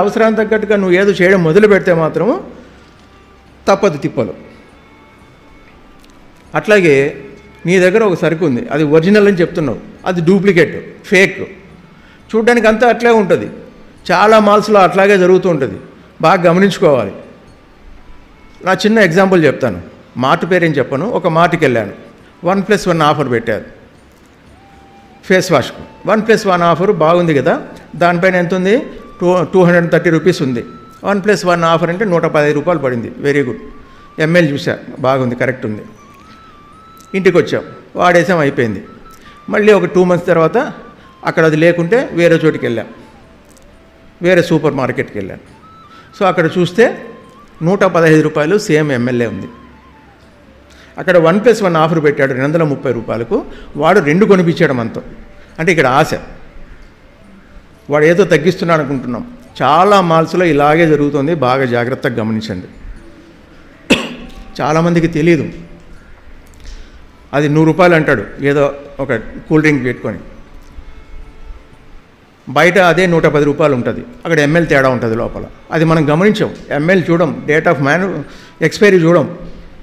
అవసరానికి తగ్గట్టుగా నువ్వు ఏదో చేయడం మొదలు పెడితే మాత్రము తప్పదు తిప్పలు. అట్లాగే నీ దగ్గర ఒక సరుకు ఉంది, అది ఒరిజినల్ అని చెప్తున్నావు, అది డూప్లికేట్, ఫేక్, చూడ్డానికి అంతా అట్లే ఉంటుంది. చాలా మాల్స్లో అట్లాగే జరుగుతూ ఉంటుంది, బాగా గమనించుకోవాలి. నా చిన్న ఎగ్జాంపుల్ చెప్తాను, మార్ట్ పేరేం చెప్పను. ఒక మార్ట్కి వెళ్ళాను, 1+1 ఆఫర్ పెట్టారు ఫేస్ వాష్కు. 1+1 ఆఫర్ బాగుంది కదా, దానిపైన ఎంత ఉంది, 230 రూపీస్ ఉంది. 1+1 ఆఫర్ అంటే 115 రూపాయలు పడింది. వెరీ గుడ్, ఎంఎల్ చూసా, బాగుంది, కరెక్ట్ ఉంది. ఇంటికి వచ్చాం, వాడేసాం, అయిపోయింది. మళ్ళీ ఒక 2 మంత్స్ తర్వాత అక్కడ అది లేకుంటే వేరే చోటికి వెళ్ళాం, వేరే సూపర్ మార్కెట్కి వెళ్ళాను. సో అక్కడ చూస్తే 115 రూపాయలు సేమ్ ఎంఎల్ఏ ఉంది. అక్కడ 1+1 ఆఫర్ పెట్టాడు 230 రూపాయలకు, వాడు 2 కొనిపించాడు మనతో. అంటే ఇక్కడ ఆశ, వాడు ఏదో తగ్గిస్తున్నాడు అనుకుంటున్నాం. చాలా మాల్స్లో ఇలాగే జరుగుతుంది, బాగా జాగ్రత్తగా గమనించండి. చాలామందికి తెలియదు, అది 100 రూపాయలు అంటాడు ఏదో ఒక కూల్ డ్రింక్ పెట్టుకొని, బయట అదే 110 రూపాయలు ఉంటుంది, అక్కడ ఎంఎల్ తేడా ఉంటుంది లోపల. అది మనం గమనించాం, ఎంఎల్ చూడం, డేట్ ఆఫ్ ఎక్స్పైరీ చూడం,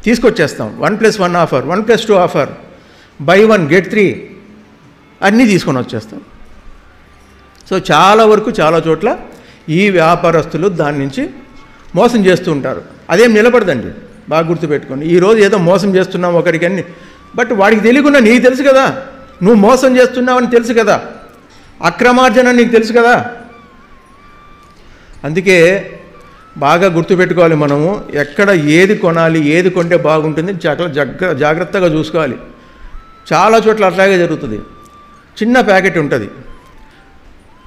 తీసుకొచ్చేస్తాం. 1+1 ఆఫర్, 1+2 ఆఫర్, బై 1 get 3 అన్నీ తీసుకొని వచ్చేస్తాం. సో చాలా వరకు చాలా చోట్ల ఈ వ్యాపారస్తులు దాని నుంచి మోసం చేస్తూ ఉంటారు. అదేం నిలబడదండి, బాగా గుర్తుపెట్టుకోండి. ఈరోజు ఏదో మోసం చేస్తున్నాం ఒకరికి అన్ని, బట్ వాడికి తెలియకుండా నీకు తెలుసు కదా, నువ్వు మోసం చేస్తున్నావని తెలుసు కదా, అక్రమార్జన నీకు తెలుసు కదా. అందుకే బాగా గుర్తుపెట్టుకోవాలి, మనము ఎక్కడ ఏది కొనాలి, ఏది కొంటే బాగుంటుంది జాగ్రత్తగా చూసుకోవాలి. చాలా చోట్ల అట్లాగే జరుగుతుంది. చిన్న ప్యాకెట్ ఉంటుంది,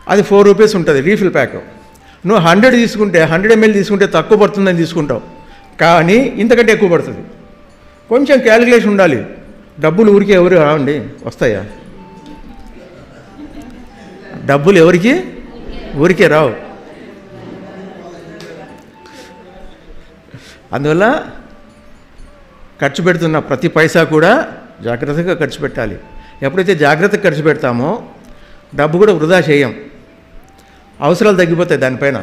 అది 4 రూపీస్ ఉంటుంది రీఫిల్ ప్యాక్. నువ్వు 100 తీసుకుంటే 100 ml తీసుకుంటే తక్కువ పడుతుందని తీసుకుంటావు, కానీ ఇంతకంటే ఎక్కువ పడుతుంది. కొంచెం క్యాలిక్యులేషన్ ఉండాలి. డబ్బులు ఊరికే ఎవరు రావండి, వస్తాయా? డబ్బులు ఎవరికి ఊరికే రావు. అందువల్ల ఖర్చు పెడుతున్న ప్రతి పైసా కూడా జాగ్రత్తగా ఖర్చు పెట్టాలి. ఎప్పుడైతే జాగ్రత్తగా ఖర్చు పెడతామో డబ్బు కూడా వృధా చేయం, అవసరాలు తగ్గిపోతాయి. దానిపైన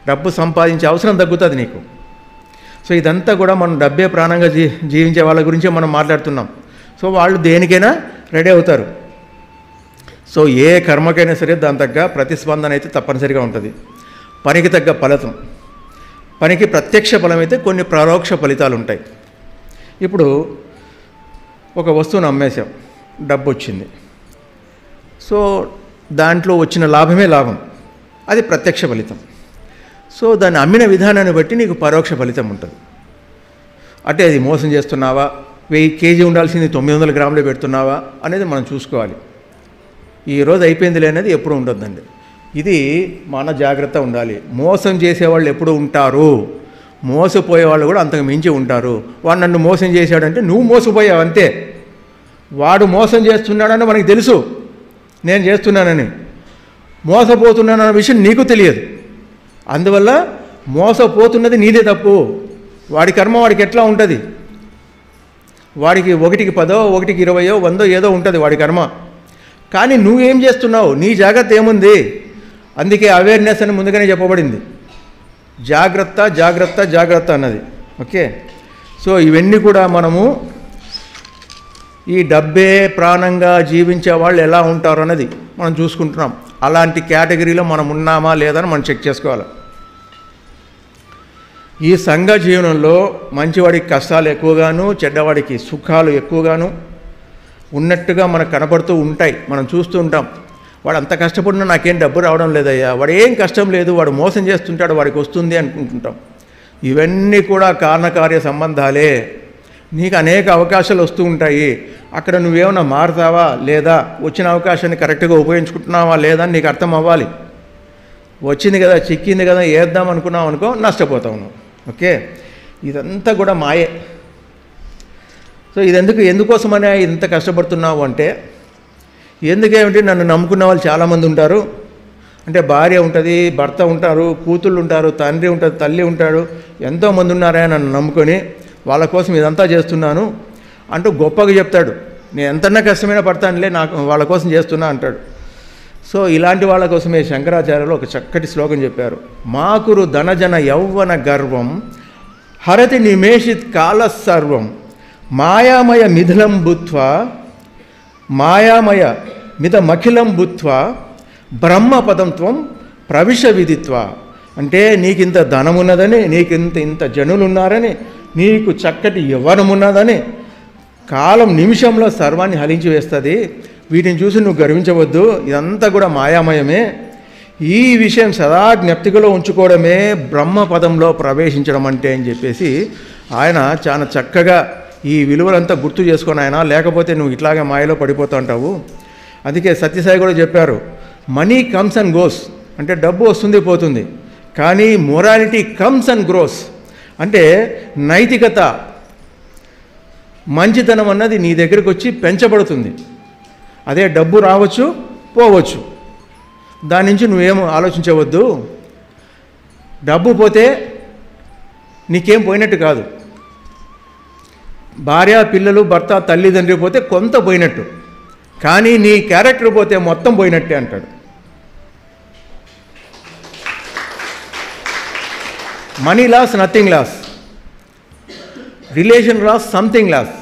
డబ్బు సంపాదించే అవసరం తగ్గుతుంది నీకు. సో ఇదంతా కూడా మనం డబ్బే ప్రాణంగా జీవించే వాళ్ళ గురించే మనం మాట్లాడుతున్నాం. సో వాళ్ళు దేనికైనా రెడీ అవుతారు. సో ఏ కర్మకైనా సరే దాని తగ్గ ప్రతిస్పందన అయితే తప్పనిసరిగా ఉంటుంది. పనికి తగ్గ ఫలితం, పనికి ప్రత్యక్ష ఫలం అయితే కొన్ని పరోక్ష ఫలితాలు ఉంటాయి. ఇప్పుడు ఒక వస్తువును అమ్మేశాం, డబ్బు వచ్చింది, సో దాంట్లో వచ్చిన లాభమే లాభం, అది ప్రత్యక్ష ఫలితం. సో దాన్ని అమ్మిన విధానాన్ని బట్టి నీకు పరోక్ష ఫలితం ఉంటుంది. అంటే అది మోసం చేస్తున్నావా, 1000 కేజీ ఉండాల్సింది 900 గ్రాములు పెడుతున్నావా అనేది మనం చూసుకోవాలి. ఈరోజు అయిపోయిందిలే అనేది ఎప్పుడు ఉండొద్దండి. ఇది మన జాగ్రత్త ఉండాలి. మోసం చేసేవాళ్ళు ఎప్పుడు ఉంటారు, మోసపోయేవాళ్ళు కూడా అంతకు మించి ఉంటారు. వాడు నన్ను మోసం చేశాడంటే నువ్వు మోసపోయావు అంతే. వాడు మోసం చేస్తున్నాడని మనకు తెలుసు, నేను చేస్తున్నానని. మోసపోతున్నానన్న విషయం నీకు తెలియదు. అందువల్ల మోసపోతున్నది నీదే తప్పు. వాడి కర్మ వాడికి ఎట్లా ఉంటుంది, వాడికి 1కి 10, 1కి 20, 100 ఏదో ఉంటుంది వాడి కర్మ. కానీ నువ్వేం చేస్తున్నావు, నీ జాగ్రత్త ఏముంది? అందుకే అవేర్నెస్ అని ముందుగానే చెప్పబడింది. జాగ్రత్త జాగ్రత్త జాగ్రత్త అన్నది. ఓకే, సో ఇవన్నీ కూడా మనము ఈ డబ్బే ప్రాణంగా జీవించే వాళ్ళు ఎలా ఉంటారు అన్నది మనం చూసుకుంటున్నాం. అలాంటి కేటగిరీలో మనం ఉన్నామా లేదా అని మనం చెక్ చేసుకోవాలి. ఈ సంఘ జీవనంలో మంచివాడికి కష్టాలు ఎక్కువగాను, చెడ్డవాడికి సుఖాలు ఎక్కువగాను ఉన్నట్టుగా మనకు కనపడుతూ ఉంటాయి, మనం చూస్తూ ఉంటాం. వాడు అంత కష్టపడినా నాకేం డబ్బు రావడం లేదయ్యా, వాడు ఏం కష్టం లేదు, వాడు మోసం చేస్తుంటాడు, వాడికి వస్తుంది అనుకుంటుంటాం. ఇవన్నీ కూడా కారణకార్య సంబంధాలే. నీకు అనేక అవకాశాలు వస్తూ ఉంటాయి. అక్కడ నువ్వేమన్నా మారుతావా లేదా, వచ్చిన అవకాశాన్ని కరెక్ట్గా ఉపయోగించుకుంటున్నావా లేదా అని నీకు అర్థం అవ్వాలి. వచ్చింది కదా, చిక్కింది కదా, వేద్దాం అనుకున్నావు అనుకో, నష్టపోతావు నువ్వు. ఓకే, ఇదంతా కూడా మాయే. సో ఎందుకోసమనే ఇంత కష్టపడుతున్నావు అంటే, ఎందుకేమిటి, నన్ను నమ్ముకున్న వాళ్ళు చాలామంది ఉంటారు. అంటే భార్య ఉంటుంది, భర్త ఉంటారు, కూతుళ్ళు ఉంటారు, తండ్రి ఉంటుంది, తల్లి ఉంటాడు, ఎంతోమంది ఉన్నారా నన్ను నమ్ముకొని, వాళ్ళ కోసం ఇదంతా చేస్తున్నాను అంటూ గొప్పగా చెప్తాడు. నేను ఎంతన్నా కష్టమైనా పడతానులే, నాకు వాళ్ళ కోసం చేస్తున్నా అంటాడు. సో ఇలాంటి వాళ్ళ కోసమే శంకరాచార్యులు ఒక చక్కటి శ్లోకం చెప్పారు. మాకురు ధనజన యౌవన గర్వం హరతి నిమేషిత్ కాల సర్వం మాయామయ మిథిలం భూత్వా మాయామయ మిథమఖిలం భూత్వా బ్రహ్మపదంత్వం ప్రవిశ విదిత్వా. అంటే నీకింత ధనమున్నదని, నీకింత జనులు ఉన్నారని, నీకు చక్కటి యవ్వనమున్నదని, కాలం నిమిషంలో సర్వాన్ని హరించి వేస్తుంది. వీటిని చూసి నువ్వు గర్వించవద్దు, ఇదంతా కూడా మాయామయమే. ఈ విషయం సదా జ్ఞప్తికలో ఉంచుకోవడమే బ్రహ్మపదంలో ప్రవేశించడం అంటే అని చెప్పేసి ఆయన చాలా చక్కగా ఈ విలువలంతా గుర్తు చేసుకొని ఆయన, లేకపోతే నువ్వు ఇట్లాగే మాయలో పడిపోతూ ఉంటావు. అందుకే సత్యసాయి కూడా చెప్పారు, మనీ కమ్స్ అండ్ గోస్, అంటే డబ్బు వస్తుంది పోతుంది, కానీ మొరాలిటీ కమ్స్ అండ్ గ్రోస్. అంటే నైతికత, మంచితనం అన్నది నీ దగ్గరికి వచ్చి పెంచబడుతుంది. అదే డబ్బు రావచ్చు పోవచ్చు, దాని నుంచి నువ్వేమో ఆలోచించవద్దు. డబ్బు పోతే నీకేం పోయినట్టు కాదు, భార్య పిల్లలు భర్త తల్లిదండ్రి పోతే కొంత పోయినట్టు, కానీ నీ క్యారెక్టర్ పోతే మొత్తం పోయినట్టే అంటాడు. Money loss nothing loss, relation loss something loss,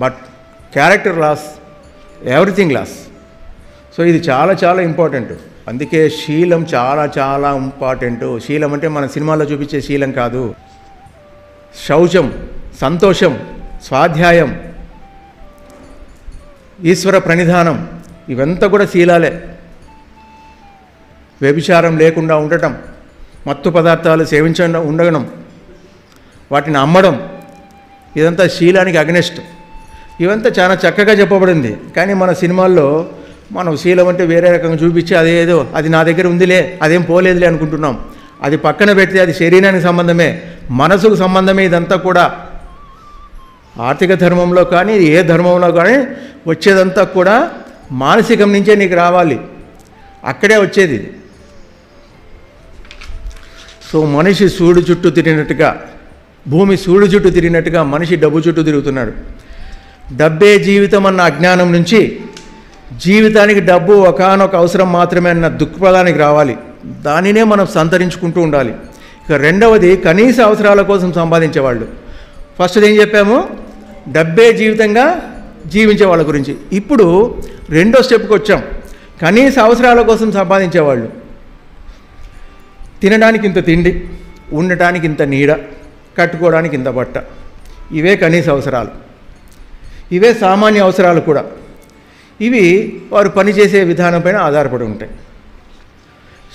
but character loss everything loss. So ఇది చాలా చాలా ఇంపార్టెంట్. అందుకే శీలం చాలా చాలా ఇంపార్టెంట్. శీలం అంటే మన సినిమాల్లో చూపించే శీలం కాదు. శౌచం, సంతోషం, స్వాధ్యాయం, ఈశ్వర ప్రణిధానం, ఇవంతా కూడా శీలాలే. వ్యభిచారం లేకుండా ఉండటం, మత్తు పదార్థాలు సేవించడం ఉండడం, వాటిని అమ్మడం, ఇదంతా శీలానికి అగ్నెస్ట్. ఇవంతా చాలా చక్కగా చెప్పబడింది. కానీ మన సినిమాల్లో మనం శీలం అంటే వేరే రకంగా చూపించి అదేదో అది నా దగ్గర ఉందిలే, అదేం పోలేదులే అనుకుంటున్నాం. అది పక్కన పెడితే అది శరీరానికి సంబంధమే, మనసుకు సంబంధమే. ఇదంతా కూడా ఆర్థిక ధర్మంలో కానీ ఏ ధర్మంలో కానీ వచ్చేదంతా కూడా మానసికం నుంచే నీకు రావాలి, అక్కడే వచ్చేది. సో మనిషి సూడు చుట్టూ తిరిగినట్టుగా, భూమి సూడు చుట్టూ తిరిగినట్టుగా మనిషి డబ్బు చుట్టూ తిరుగుతున్నాడు. డబ్బే జీవితం అన్న అజ్ఞానం నుంచి జీవితానికి డబ్బు ఒకానొక అవసరం మాత్రమే అన్న దృక్పథానికి రావాలి. దానినే మనం సంతరించుకుంటూ ఉండాలి. ఇక రెండవది కనీస అవసరాల కోసం సంపాదించేవాళ్ళు. ఫస్ట్ ఏం చెప్పాము, డబ్బే జీవితంగా జీవించే వాళ్ళ గురించి. ఇప్పుడు రెండో స్టెప్కి వచ్చాం, కనీస అవసరాల కోసం సంపాదించేవాళ్ళు. తినడానికి ఇంత తిండి, ఉండటానికి ఇంత నీడ, కట్టుకోవడానికి ఇంత బట్ట, ఇవే కనీస అవసరాలు. ఇవే సామాన్య అవసరాలు కూడా. ఇవి వారు పనిచేసే విధానం పైన ఆధారపడి ఉంటాయి.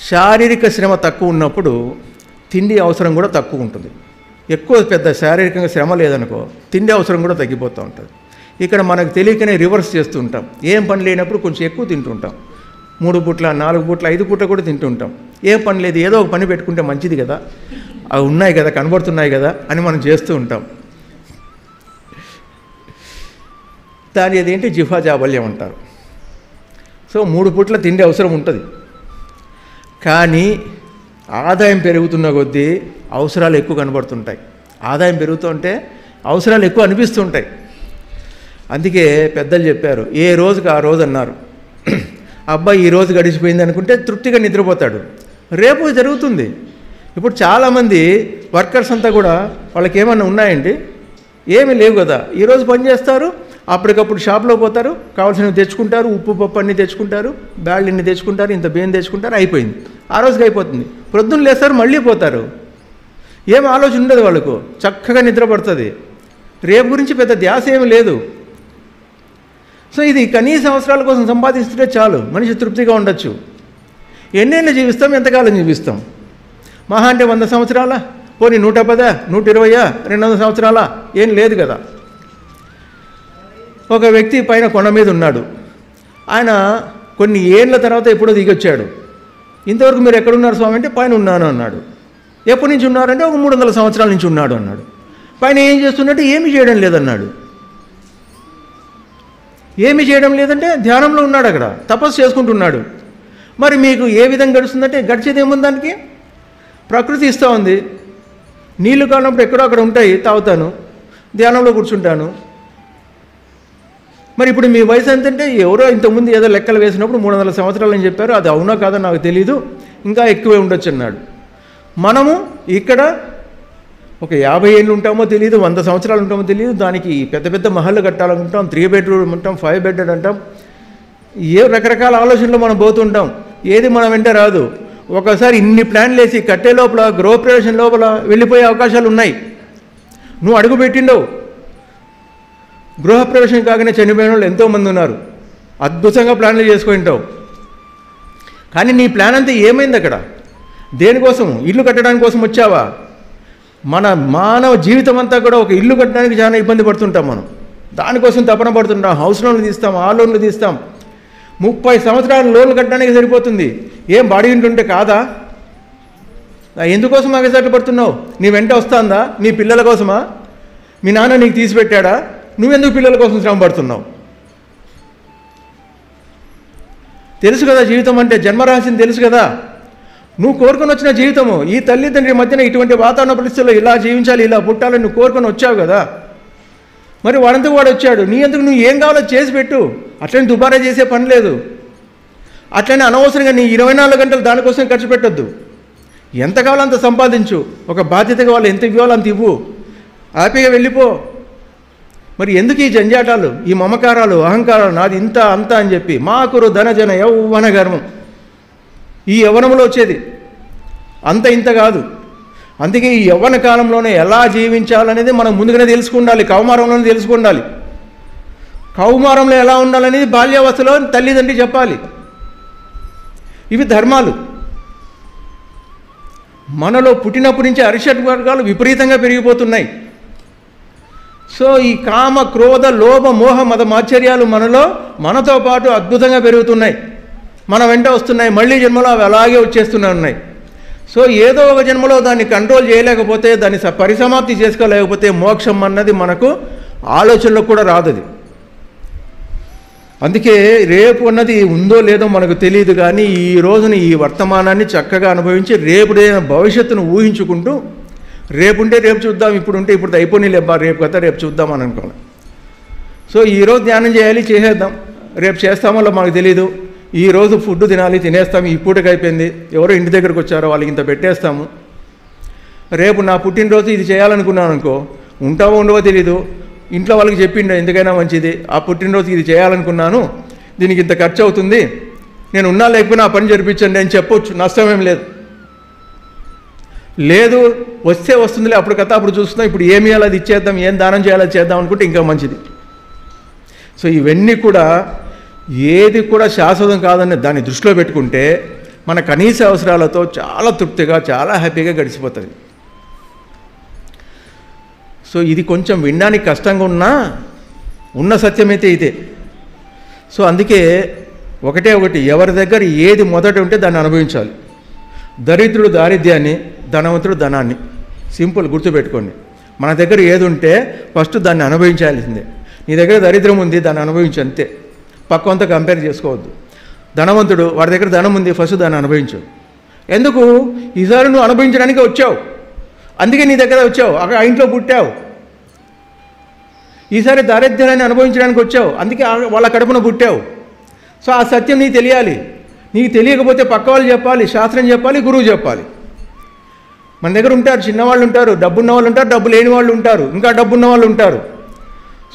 శారీరక శ్రమ తక్కువ ఉన్నప్పుడు తిండి అవసరం కూడా తక్కువ ఉంటుంది. ఎక్కువ పెద్ద శారీరకంగా శ్రమ లేదనుకో తిండి అవసరం కూడా తగ్గిపోతూ ఉంటుంది. ఇక్కడ మనకు తెలియకనే రివర్స్ చేస్తూ ఉంటాం. ఏం పని లేనప్పుడు కొంచెం ఎక్కువ తింటుంటాం. 3 పూట్ల 4 పూట్ల 5 పూట్ల కూడా తింటుంటాం. ఏం పని లేదు, ఏదో ఒక పని పెట్టుకుంటే మంచిది కదా, అవి ఉన్నాయి కదా, కనబడుతున్నాయి కదా అని మనం చేస్తూ ఉంటాం. దాని అదేంటి జిహ్వా జాబల్యం అంటారు. సో 3 పూట్ల తిండి అవసరం ఉంటుంది. కానీ ఆదాయం పెరుగుతున్న కొద్దీ అవసరాలు ఎక్కువ కనబడుతుంటాయి. ఆదాయం పెరుగుతుంటే అవసరాలు ఎక్కువ అనిపిస్తుంటాయి. అందుకే పెద్దలు చెప్పారు, ఏ రోజుకి ఆ రోజు అన్నారు. అబ్బాయి ఈ రోజు గడిచిపోయింది అనుకుంటే తృప్తిగా నిద్రపోతాడు, రేపు జరుగుతుంది. ఇప్పుడు చాలామంది వర్కర్స్ అంతా కూడా వాళ్ళకి ఏమన్నా ఉన్నాయండి, ఏమీ లేవు కదా. ఈరోజు పని చేస్తారు, అప్పటికప్పుడు షాప్లో పోతారు, కావాల్సినవి తెచ్చుకుంటారు, ఉప్పు పప్పు అన్నీ తెచ్చుకుంటారు, బ్యాళ్ళు ఇన్ని తెచ్చుకుంటారు, ఇంత బియ్యం తెచ్చుకుంటారు, అయిపోయింది. ఆ రోజుకి అయిపోతుంది. ప్రొద్దున లేస్తారు, మళ్ళీ పోతారు. ఏం ఆలోచన ఉండదు వాళ్ళకు, చక్కగా నిద్ర పడుతుంది. రేపు గురించి పెద్ద ధ్యాస ఏమి లేదు. సో ఇది కనీస అవసరాల కోసం సంపాదిస్తుంటే చాలు, మనిషి తృప్తిగా ఉండొచ్చు. ఎన్నేళ్ళు జీవిస్తాం, ఎంతకాలం జీవిస్తాం? మహా అంటే 100 సంవత్సరాలా, పోనీ 110, 120, 200 సంవత్సరాలా? ఏం లేదు కదా. ఒక వ్యక్తి పైన కొండ మీద ఉన్నాడు. ఆయన కొన్ని ఏళ్ళ తర్వాత ఎప్పుడో దిగొచ్చాడు. ఇంతవరకు మీరు ఎక్కడున్నారు స్వామి అంటే పైన ఉన్నాను అన్నాడు. ఎప్పటి నుంచి ఉన్నారంటే ఒక 300 సంవత్సరాల నుంచి ఉన్నాడు అన్నాడు. పైన ఏం చేస్తున్నట్టు ఏమీ చేయడం లేదన్నాడు. ఏమీ చేయడం లేదంటే ధ్యానంలో ఉన్నాడు, అక్కడ తపస్సు చేసుకుంటున్నాడు. మరి మీకు ఏ విధంగా గడుస్తుందంటే గడిచేది ఏముంది, దానికి ప్రకృతి ఇస్తూ ఉంది. నీళ్లు కానప్పుడు ఎక్కడో అక్కడ ఉంటాయి, తాగుతాను, ధ్యానంలో కూర్చుంటాను. మరి ఇప్పుడు మీ వయసు ఎంతంటే ఎవరో ఇంతకుముందు ఏదో లెక్కలు వేసినప్పుడు 300 సంవత్సరాలు అని చెప్పారు, అది అవునా కాదో నాకు తెలీదు, ఇంకా ఎక్కువే ఉండొచ్చు అన్నాడు. మనము ఇక్కడ ఒక 50 ఏళ్ళు ఉంటామో తెలియదు, 100 సంవత్సరాలు ఉంటామో తెలియదు. దానికి పెద్ద పెద్ద మహల్లు కట్టాలనుకుంటాం, 3 బెడ్రూమ్ ఉంటాం, 5 బెడెడ్ అంటాం. ఏ రకరకాల ఆలోచనలు మనం పోతుంటాం, ఏది మనం వెంట రాదు. ఒకసారి ఇన్ని ప్లాన్లు వేసి కట్టే లోపల, గృహప్రవేశం లోపల వెళ్ళిపోయే అవకాశాలు ఉన్నాయి. నువ్వు అడుగు పెట్టిండవు, గృహప్రవేశం కాగానే చనిపోయిన వాళ్ళు ఎంతోమంది ఉన్నారు. అద్భుతంగా ప్లాన్లు చేసుకుంటావు. కానీ నీ ప్లాన్ అంతా ఏమైంది అక్కడ? దేనికోసం? ఇల్లు కట్టడానికి కోసం వచ్చావా? మన మానవ జీవితం అంతా కూడా ఒక ఇల్లు కట్టడానికి చాలా ఇబ్బంది పడుతుంటాం. మనం దానికోసం తపన పడుతుంటాం. హౌస్ లోన్లు తీస్తాం, ఆ లోన్లు తీస్తాం. 30 సంవత్సరాలు లోన్లు కట్టడానికి సరిపోతుంది. ఏం బాడీ ఉంటుంటే కాదా? ఎందుకోసం అగసాట్లు పడుతున్నావు? నీ వెంట వస్తుందా? నీ పిల్లల కోసమా? మీ నాన్న నీకు తీసిపెట్టాడా? నువ్వెందుకు పిల్లల కోసం శ్రమ పడుతున్నావు? తెలుసు కదా జీవితం అంటే, జన్మరహస్యం తెలుసు కదా. నువ్వు కోరుకొని వచ్చిన జీవితము, ఈ తల్లిదండ్రి మధ్యన ఇటువంటి వాతావరణ పరిస్థితుల్లో ఇలా జీవించాలి, ఇలా పుట్టాలని నువ్వు కోరుకొని వచ్చావు కదా. మరి వాడంతకు వాడు వచ్చాడు, నీ ఎందుకు నువ్వు ఏం కావాలో చేసి పెట్టు. అట్లనే దుబారా చేసే పని లేదు. అట్లనే అనవసరంగా నీ 24 గంటలు దానికోసం ఖర్చు పెట్టొద్దు. ఎంత కావాలో అంత సంపాదించు. ఒక బాధ్యతగా వాళ్ళు ఎంత ఇవ్వాలో అంత ఇవ్వు, హ్యాపీగా వెళ్ళిపో. మరి ఎందుకు ఈ జంజాటాలు, ఈ మమకారాలు, అహంకారాలు, నాది ఇంత అంత అని చెప్పి? మాకురు ధనజన యౌవన గర్వం, ఈ యవ్వనంలో వచ్చేది అంత ఇంత కాదు. అందుకే ఈ యవ్వన కాలంలోనే ఎలా జీవించాలనేది మనం ముందుగానే తెలుసుకుండాలి, కౌమారంలోనే తెలుసుకుండాలి. కౌమారంలో ఎలా ఉండాలనేది బాల్యావస్థలో తల్లిదండ్రి చెప్పాలి. ఇవి ధర్మాలు. మనలో పుట్టినప్పటి నుంచి అరిషడ్ వర్గాలు విపరీతంగా పెరిగిపోతున్నాయి. సో ఈ కామ, క్రోధ, లోభ, మోహ, మద మాత్సర్యాలు మనతో పాటు అద్భుతంగా పెరుగుతున్నాయి, మన వెంట వస్తున్నాయి. మళ్ళీ జన్మలో అవి అలాగే వచ్చేస్తున్నాయి. సో ఏదో ఒక జన్మలో దాన్ని కంట్రోల్ చేయలేకపోతే, దాన్ని పరిసమాప్తి చేసుకోలేకపోతే మోక్షం అన్నది మనకు ఆలోచనలో కూడా రాదు. అందుకే రేపు అన్నది ఉందో లేదో మనకు తెలియదు. కానీ ఈ రోజున ఈ వర్తమానాన్ని చక్కగా అనుభవించి రేపుడైన భవిష్యత్తును ఊహించుకుంటూ, రేపుంటే రేపు చూద్దాం, ఇప్పుడు ఉంటే ఇప్పుడు అయిపోయి లేబ్బా, రేపు కదా రేపు చూద్దాం అని అనుకోవాలి. సో ఈరోజు ధ్యానం చేయాలి, చేసేద్దాం. రేపు చేస్తామో మనకు తెలీదు. ఈరోజు ఫుడ్ తినాలి, తినేస్తాము. ఈ పూటకి అయిపోయింది, ఎవరో ఇంటి దగ్గరకు వచ్చారో వాళ్ళకి ఇంత పెట్టేస్తాము. రేపు నా పుట్టినరోజు ఇది చేయాలనుకున్నాను అనుకో, ఉంటావో ఉండవో తెలీదు. ఇంట్లో వాళ్ళకి చెప్పిండు ఎందుకైనా మంచిది, ఆ పుట్టినరోజు ఇది చేయాలనుకున్నాను, దీనికి ఇంత ఖర్చు అవుతుంది, నేను ఉన్నా లేకపోయినా ఆ పని జరిపించండి అని చెప్పొచ్చు, నష్టమేం లేదు. లేదు వస్తే వస్తుందిలే, అప్పుడు కథ అప్పుడు చూస్తున్నాం, ఇప్పుడు ఏమి చేయాలి అది ఇచ్చేద్దాం, ఏం దానం చేయాలి అది చేద్దాం అనుకుంటే ఇంకా మంచిది. సో ఇవన్నీ కూడా ఏది కూడా శాశ్వతం కాదని దాన్ని దృష్టిలో పెట్టుకుంటే మన కనీస అవసరాలతో చాలా తృప్తిగా చాలా హ్యాపీగా గడిచిపోతుంది. సో ఇది కొంచెం వినడానికి కష్టంగా ఉన్న సత్యమైతే ఇదే. సో అందుకే ఒకటి ఎవరి దగ్గర ఏది మొదట ఉంటే దాన్ని అనుభవించాలి. దరిద్రుడు దారిద్ర్యాన్ని, ధనవంతుడు ధనాన్ని. సింపుల్, గుర్తుపెట్టుకోండి. మన దగ్గర ఏది ఉంటే ఫస్ట్ దాన్ని అనుభవించాల్సిందే. నీ దగ్గర దరిద్రం ఉంది, దాన్ని అనుభవించు అంతే. పక్కంతా కంపేర్ చేసుకోవద్దు. ధనవంతుడు, వాడి దగ్గర ధనం ఉంది, ఫస్ట్ దాన్ని అనుభవించు. ఎందుకు? ఈసారి నువ్వు అనుభవించడానికి వచ్చావు, అందుకే నీ దగ్గర వచ్చావు, అక్కడ ఆ ఇంట్లో పుట్టావు. ఈసారి దారిద్ర్యాన్ని అనుభవించడానికి వచ్చావు, అందుకే వాళ్ళ కడుపున పుట్టావు. సో ఆ సత్యం నీకు తెలియాలి. నీకు తెలియకపోతే పక్క వాళ్ళు చెప్పాలి, శాస్త్రం చెప్పాలి, గురువు చెప్పాలి. మన దగ్గర ఉంటారు, చిన్నవాళ్ళు ఉంటారు, డబ్బున్న వాళ్ళు ఉంటారు, డబ్బు లేని వాళ్ళు ఉంటారు, ఇంకా డబ్బున్న వాళ్ళు ఉంటారు.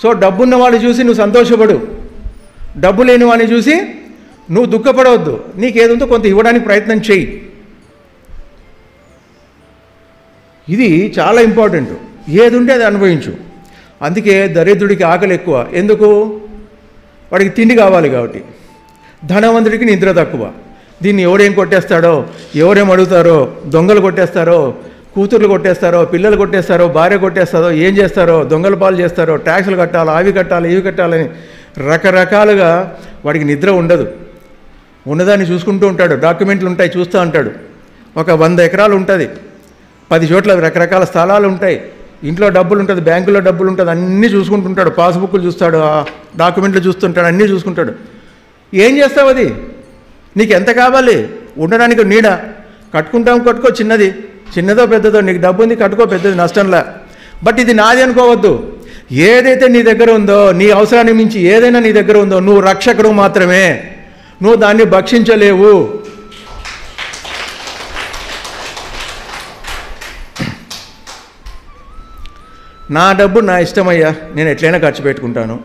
సో డబ్బున్న వాళ్ళు చూసి నువ్వు సంతోషపడు, డబ్బు లేని వాడిని చూసి నువ్వు దుఃఖపడవద్దు. నీకేదుందో కొంత ఇవ్వడానికి ప్రయత్నం చేయి. ఇది చాలా ఇంపార్టెంట్. ఏది ఉంటే అది అనుభవించు. అందుకే దరిద్రుడికి ఆకలి ఎక్కువ. ఎందుకు? వాడికి తిండి కావాలి కాబట్టి. ధనవంతుడికి నిద్ర తక్కువ. దీన్ని ఎవరేం కొట్టేస్తాడో, ఎవరేం అడుగుతారో, దొంగలు కొట్టేస్తారో, కూతుర్లు కొట్టేస్తారో, పిల్లలు కొట్టేస్తారో, భార్య కొట్టేస్తారో, ఏం చేస్తారో, దొంగల పాలు చేస్తారో, ట్యాక్సులు కట్టాలి, అవి కట్టాలి, ఇవి కట్టాలని రకరకాలుగా వాడికి నిద్ర ఉండదు. ఉన్నదాన్ని చూసుకుంటూ ఉంటాడు, డాక్యుమెంట్లు ఉంటాయి, చూస్తూ ఉంటాడు. ఒక 100 ఎకరాలు ఉంటుంది, 10 చోట్ల రకరకాల స్థలాలు ఉంటాయి, ఇంట్లో డబ్బులు ఉంటుంది, బ్యాంకులో డబ్బులు ఉంటుంది, అన్నీ చూసుకుంటుంటాడు, పాస్బుక్లు చూస్తాడు, డాక్యుమెంట్లు చూస్తుంటాడు, అన్నీ చూసుకుంటాడు. ఏం చేస్తావు? అది నీకు ఎంత కావాలి? ఉండడానికి నీడ. కట్టుకో, చిన్నదో పెద్దదో, నీకు డబ్బు ఉంది కట్టుకో, పెద్దది నష్టంలా. బట్ ఇది నాది అనుకోవద్దు. ఏదైతే నీ దగ్గర ఉందో, నీ అవసరాన్ని మించి ఏదైనా నీ దగ్గర ఉందో, నువ్వు రక్షకుడు మాత్రమే, నువ్వు దాన్ని భక్షించలేవు. నా డబ్బు నా ఇష్టమయ్యా, నేను ఎట్లయినా ఖర్చు పెట్టుకుంటాను,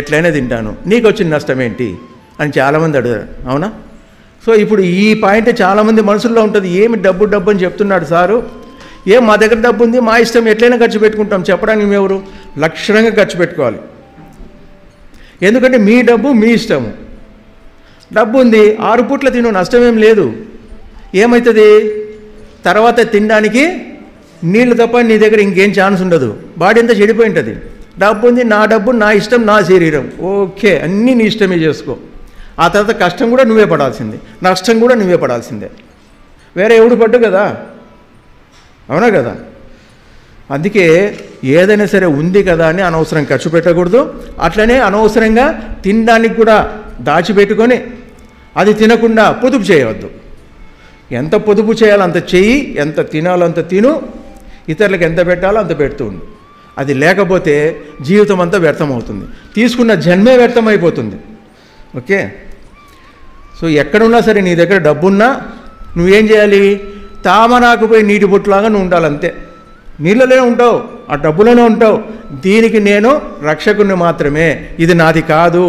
ఎట్లయినా తింటాను, నీకు వచ్చిన నష్టం ఏంటి అని చాలామంది అడుగుతారు. అవునా? సో ఇప్పుడు ఈ పాయింట్ చాలామంది మనసుల్లో ఉంటుంది. ఏమి డబ్బు అని చెప్తున్నాడు సారు, ఏం మా దగ్గర డబ్బు ఉంది, మా ఇష్టం, ఎట్లయినా ఖర్చు పెట్టుకుంటాం. చెప్పడానికి మేమెవరు? లక్షణంగా ఖర్చు పెట్టుకోవాలి. ఎందుకంటే మీ డబ్బు మీ ఇష్టము. డబ్బు ఉంది, 6 పూట్ల తిను, నష్టమేం లేదు. ఏమవుతుంది? తర్వాత తినడానికి నీళ్ళు తప్ప నీ దగ్గర ఇంకేం ఛాన్స్ ఉండదు. బాడీ అంతా చెడిపోయి ఉంటుంది. డబ్బు ఉంది, నా డబ్బు నా ఇష్టం, నా శరీరం, ఓకే, అన్నీ నీ ఇష్టమే చేసుకో. ఆ తర్వాత కష్టం కూడా నువ్వే పడాల్సిందే, నష్టం కూడా నువ్వే పడాల్సిందే. వేరే ఎవడు పడ్డు కదా, అవునా కదా? అందుకే ఏదైనా సరే ఉంది కదా అని అనవసరం ఖర్చు పెట్టకూడదు. అట్లనే అనవసరంగా తినడానికి కూడా దాచిపెట్టుకొని అది తినకుండా పొదుపు చేయవద్దు. ఎంత పొదుపు చేయాలో అంత చెయ్యి, ఎంత తినాలో అంత తిను, ఇతరులకు ఎంత పెట్టాలో అంత పెడుతూ ఉండు. అది లేకపోతే జీవితం అంతా వ్యర్థమవుతుంది, తీసుకున్న జన్మే వ్యర్థమైపోతుంది. ఓకే? సో ఎక్కడున్నా సరే నీ దగ్గర డబ్బున్నా నువ్వేం చేయాలి? తామరాకు పోయి నీటి బొట్టులాగా నువ్వు ఉండాలంతే. నీళ్ళలోనే ఉంటావు, ఆ డబ్బులోనే ఉంటావు. దీనికి నేను రక్షకుని మాత్రమే, ఇది నాది కాదు,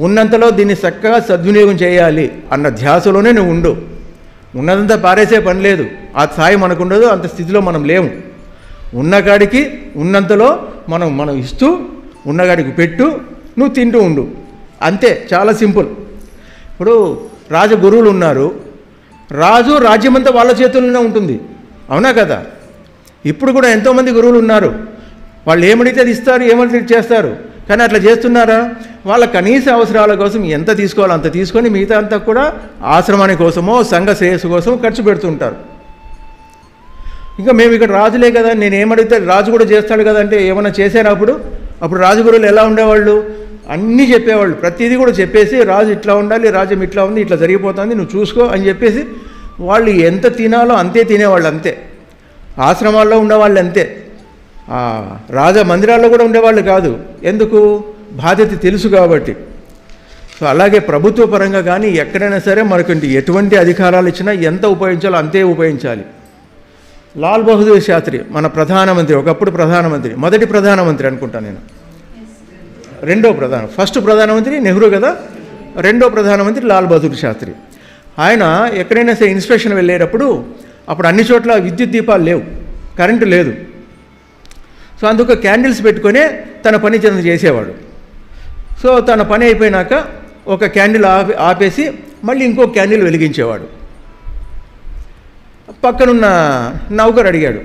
ఉన్నంతలో దీన్ని చక్కగా సద్వినియోగం చేయాలి అన్న ధ్యాసలోనే నువ్వు ఉండు. ఉన్నదంతా పారేసే పని లేదు, ఆ స్థాయి మనకు ఉండదు, అంత స్థితిలో మనం లేము. ఉన్నగాడికి ఉన్నంతలో మనం ఇస్తూ, ఉన్నగాడికి పెట్టు, నువ్వు తింటూ ఉండు, అంతే. చాలా సింపుల్. ఇప్పుడు రాజగురువులు ఉన్నారు, రాజు రాజ్యమంతా వాళ్ళ చేతుల్లోనే ఉంటుంది, అవునా కదా? ఇప్పుడు కూడా ఎంతోమంది గురువులు ఉన్నారు, వాళ్ళు ఏమడితే అది ఇస్తారు, ఏమడితే చేస్తారు. కానీ అట్లా చేస్తున్నారా? వాళ్ళ కనీస అవసరాల కోసం ఎంత తీసుకోవాలో అంత తీసుకొని మిగతా అంతా కూడా ఆశ్రమాని కోసమో సంఘ శ్రేయస్సు కోసం ఖర్చు పెడుతుంటారు. ఇంకా మేము ఇక్కడ రాజులే కదా, నేను ఏమడిగితే రాజు కూడా చేస్తాడు కదా అంటే ఏమైనా చేశారు? అప్పుడు రాజగురువులు ఎలా ఉండేవాళ్ళు? అన్నీ చెప్పేవాళ్ళు, ప్రతిదీ కూడా చెప్పేసి రాజు ఇట్లా ఉండాలి, రాజ్యం ఇట్లా ఉంది, ఇట్లా జరిగిపోతుంది, నువ్వు చూసుకో అని చెప్పేసి వాళ్ళు ఎంత తినాలో అంతే తినేవాళ్ళు, అంతే. ఆశ్రమాల్లో ఉండేవాళ్ళు అంతే, రాజ మందిరాల్లో కూడా ఉండేవాళ్ళు కాదు. ఎందుకు? బాధ్యత తెలుసు కాబట్టి. సో అలాగే ప్రభుత్వ పరంగా కానీ ఎక్కడైనా సరే మనకు ఎటువంటి అధికారాలు ఇచ్చినా ఎంత ఉపయోగించాలో అంతే ఉపయోగించాలి. లాల్ బహదూర్ శాస్త్రి మన ప్రధానమంత్రి, ఒకప్పుడు ప్రధానమంత్రి, మొదటి ప్రధానమంత్రి అనుకుంటాను నేను, ఫస్ట్ ప్రధానమంత్రి నెహ్రూ కదా, రెండో ప్రధానమంత్రి లాల్ బహదూర్ శాస్త్రి. ఆయన ఎక్కడైనా సరే ఇన్స్పెక్షన్ వెళ్ళేటప్పుడు అప్పుడు అన్ని చోట్ల విద్యుత్ దీపాలు లేవు, కరెంటు లేదు. సో అందుకు క్యాండిల్స్ పెట్టుకొనే తన పని చేసేవాడు. సో తన పని అయిపోయినాక ఒక క్యాండిల్ ఆపేసి మళ్ళీ ఇంకో క్యాండిల్ వెలిగించేవాడు. పక్కనున్న నౌకరు అడిగాడు,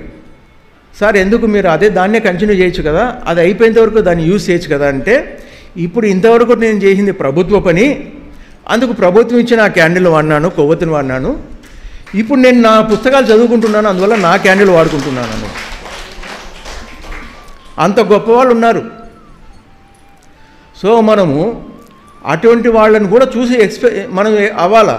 సార్ ఎందుకు మీరు దాన్నే కంటిన్యూ చేయొచ్చు కదా, అది అయిపోయేంత వరకు దాన్ని యూజ్ చేయొచ్చు కదా అంటే, ఇప్పుడు ఇంతవరకు నేను చేసింది ప్రభుత్వ పని, అందుకు ప్రభుత్వం ఇచ్చిన ఆ క్యాండిల్ వాడినాను, కొవ్వొత్తిని వాడినాను, ఇప్పుడు నేను నా పుస్తకాలు చదువుకుంటున్నాను, అందువల్ల నా క్యాండిల్ వాడుకుంటున్నాను. అంత గొప్ప వాళ్ళు ఉన్నారు. సో మనము అటువంటి వాళ్ళని కూడా చూసి మనం అవ్వాలా.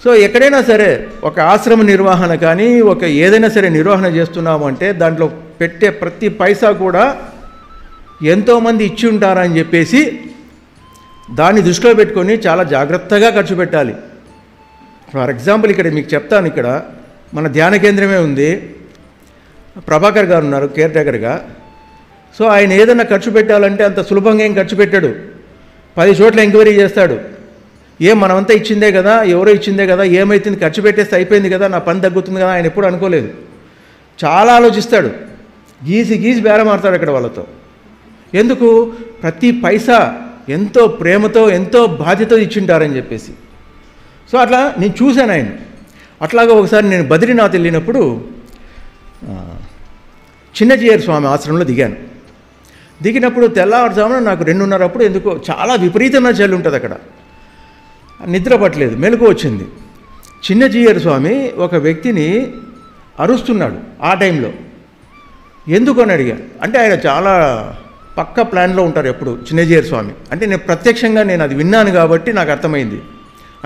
సో ఎక్కడైనా సరే ఒక ఆశ్రమ నిర్వహణ కానీ ఒక ఏదైనా సరే నిర్వహణ చేస్తున్నాము అంటే దాంట్లో పెట్టే ప్రతి పైసా కూడా ఎంతోమంది ఇచ్చి ఉంటారని చెప్పేసి దాన్ని దృష్టిలో పెట్టుకొని చాలా జాగ్రత్తగా ఖర్చు పెట్టాలి. ఫర్ ఎగ్జాంపుల్ ఇక్కడ మీకు చెప్తాను, ఇక్కడ మన ధ్యాన కేంద్రమే ఉంది, ప్రభాకర్ గారు ఉన్నారు కేర్ టేకర్గా. సో ఆయన ఏదైనా ఖర్చు పెట్టాలంటే అంత సులభంగా ఏం ఖర్చు పెట్టాడు, 10 చోట్ల ఎంక్వైరీ చేస్తాడు. మనమంతా ఇచ్చిందే కదా, ఎవరో ఇచ్చిందే కదా, ఏమైతుంది, ఖర్చు పెట్టేస్తే అయిపోయింది కదా, నా పని తగ్గుతుంది కదా, ఆయన ఎప్పుడు అనుకోలేదు. చాలా ఆలోచిస్తాడు, గీసి బేరమాడతాడు అక్కడ వాళ్ళతో. ఎందుకు? ప్రతి పైసా ఎంతో ప్రేమతో ఎంతో బాధ్యత ఇచ్చింటారని చెప్పేసి. సో అట్లా నేను చూశాను ఆయన. అట్లాగా ఒకసారి నేను బద్రీనాథ్ వెళ్ళినప్పుడు చిన్నజీయర్ స్వామి ఆశ్రమంలో దిగినప్పుడు తెల్లవారుజామున నాకు 2:30 అప్పుడు ఎందుకో చాలా విపరీతమైన చలి ఉంటుంది అక్కడ, నిద్ర పట్టలేదు, మెలకు వచ్చింది. చిన్నజీయర్ స్వామి ఒక వ్యక్తిని అరుస్తున్నాడు ఆ టైంలో. ఎందుకు అని అడిగాను. అంటే ఆయన చాలా పక్క ప్లాన్లో ఉంటారు ఎప్పుడు చిన్నజీయర్ స్వామి. అంటే నేను ప్రత్యక్షంగా అది విన్నాను కాబట్టి నాకు అర్థమైంది.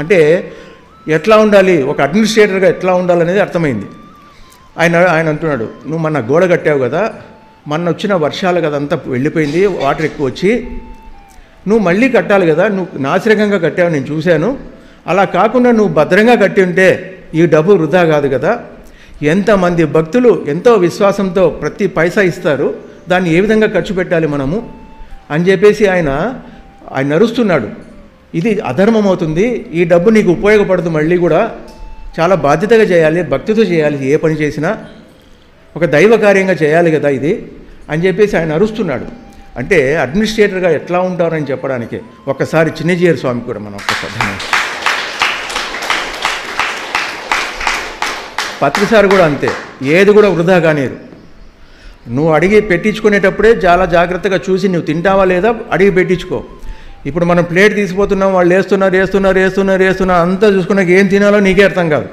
అంటే ఎట్లా ఉండాలి, ఒక అడ్మినిస్ట్రేటర్గా ఎట్లా ఉండాలనేది అర్థమైంది. ఆయన అంటున్నాడు, నువ్వు మొన్న గోడ కట్టావు కదా, మొన్న వచ్చిన వర్షాలు కదా అంతా వెళ్ళిపోయింది, వాటర్ ఎక్కువ వచ్చి, నువ్వు మళ్ళీ కట్టాలి కదా, నువ్వు నాసిరకంగా కట్టావు నేను చూశాను, అలా కాకుండా నువ్వు భద్రంగా కట్టి ఉంటే ఈ డబ్బు వృధా కాదు కదా, ఎంతమంది భక్తులు ఎంతో విశ్వాసంతో ప్రతి పైసా ఇస్తారు, దాన్ని ఏ విధంగా ఖర్చు పెట్టాలి మనము అని చెప్పేసి ఆయన నరుస్తున్నాడు. ఇది అధర్మం అవుతుంది, ఈ డబ్బు నీకు ఉపయోగపడదు, మళ్ళీ కూడా చాలా బాధ్యతగా చేయాలి, భక్తితో చేయాలి, ఏ పని చేసినా ఒక దైవ కార్యంగా చేయాలి కదా ఇది అని చెప్పేసి ఆయన అరుస్తున్నాడు. అంటే అడ్మినిస్ట్రేటర్గా ఎట్లా ఉంటారని చెప్పడానికి ఒక్కసారి చిన్నజీయర్ స్వామి కూడా మనం ఒక్కసారి పత్రిసారి కూడా అంతే, ఏది కూడా వృధా కానీరు. నువ్వు అడిగి పెట్టించుకునేటప్పుడే చాలా జాగ్రత్తగా చూసి నువ్వు తింటావా లేదా అడిగి పెట్టించుకో. ఇప్పుడు మనం ప్లేట్ తీసిపోతున్నాం, వాళ్ళు వేస్తున్నారు అంతా చూసుకున్నాక ఏం తినాలో నీకే అర్థం కాదు.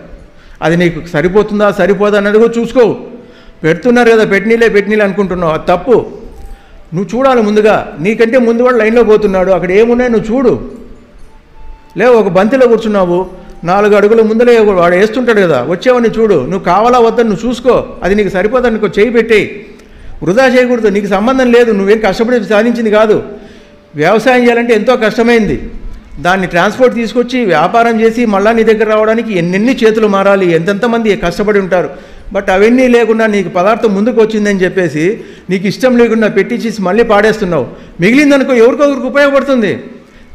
అది నీకు సరిపోతుందా సరిపోదా అన్నది కూడా చూసుకోవు. పెడుతున్నారు కదా, పెట్టనీలే అనుకుంటున్నావు, అది తప్పు. నువ్వు చూడాలి ముందుగా, నీకంటే ముందు వాడు లైన్లో పోతున్నాడు, అక్కడ ఏమున్నాయి నువ్వు చూడు. లేవు ఒక బంతిలో కూర్చున్నావు, 4 అడుగుల ముందరే వాడు వేస్తుంటాడు కదా, వచ్చేవాడిని చూడు, నువ్వు కావాలా వద్దని నువ్వు చూసుకో, అది నీకు సరిపోదని నీకు చేయి పెట్టేయి, వృధా చేయకూడదు, నీకు సంబంధం లేదు, నువ్వేం కష్టపడి సాధించింది కాదు. వ్యవసాయం చేయాలంటే ఎంతో కష్టమైంది, దాన్ని ట్రాన్స్పోర్ట్ తీసుకొచ్చి వ్యాపారం చేసి మళ్ళీ నీ దగ్గర రావడానికి ఎన్నెన్ని చేతులు మారాలి, ఎంతెంతమంది కష్టపడి ఉంటారు. బట్ అవన్నీ లేకుండా నీకు పదార్థం ముందుకు వచ్చిందని చెప్పేసి నీకు ఇష్టం లేకుండా పెట్టించేసి మళ్ళీ పాడేస్తున్నావు. మిగిలిందనుకో ఎవరికొకరికి ఉపయోగపడుతుంది,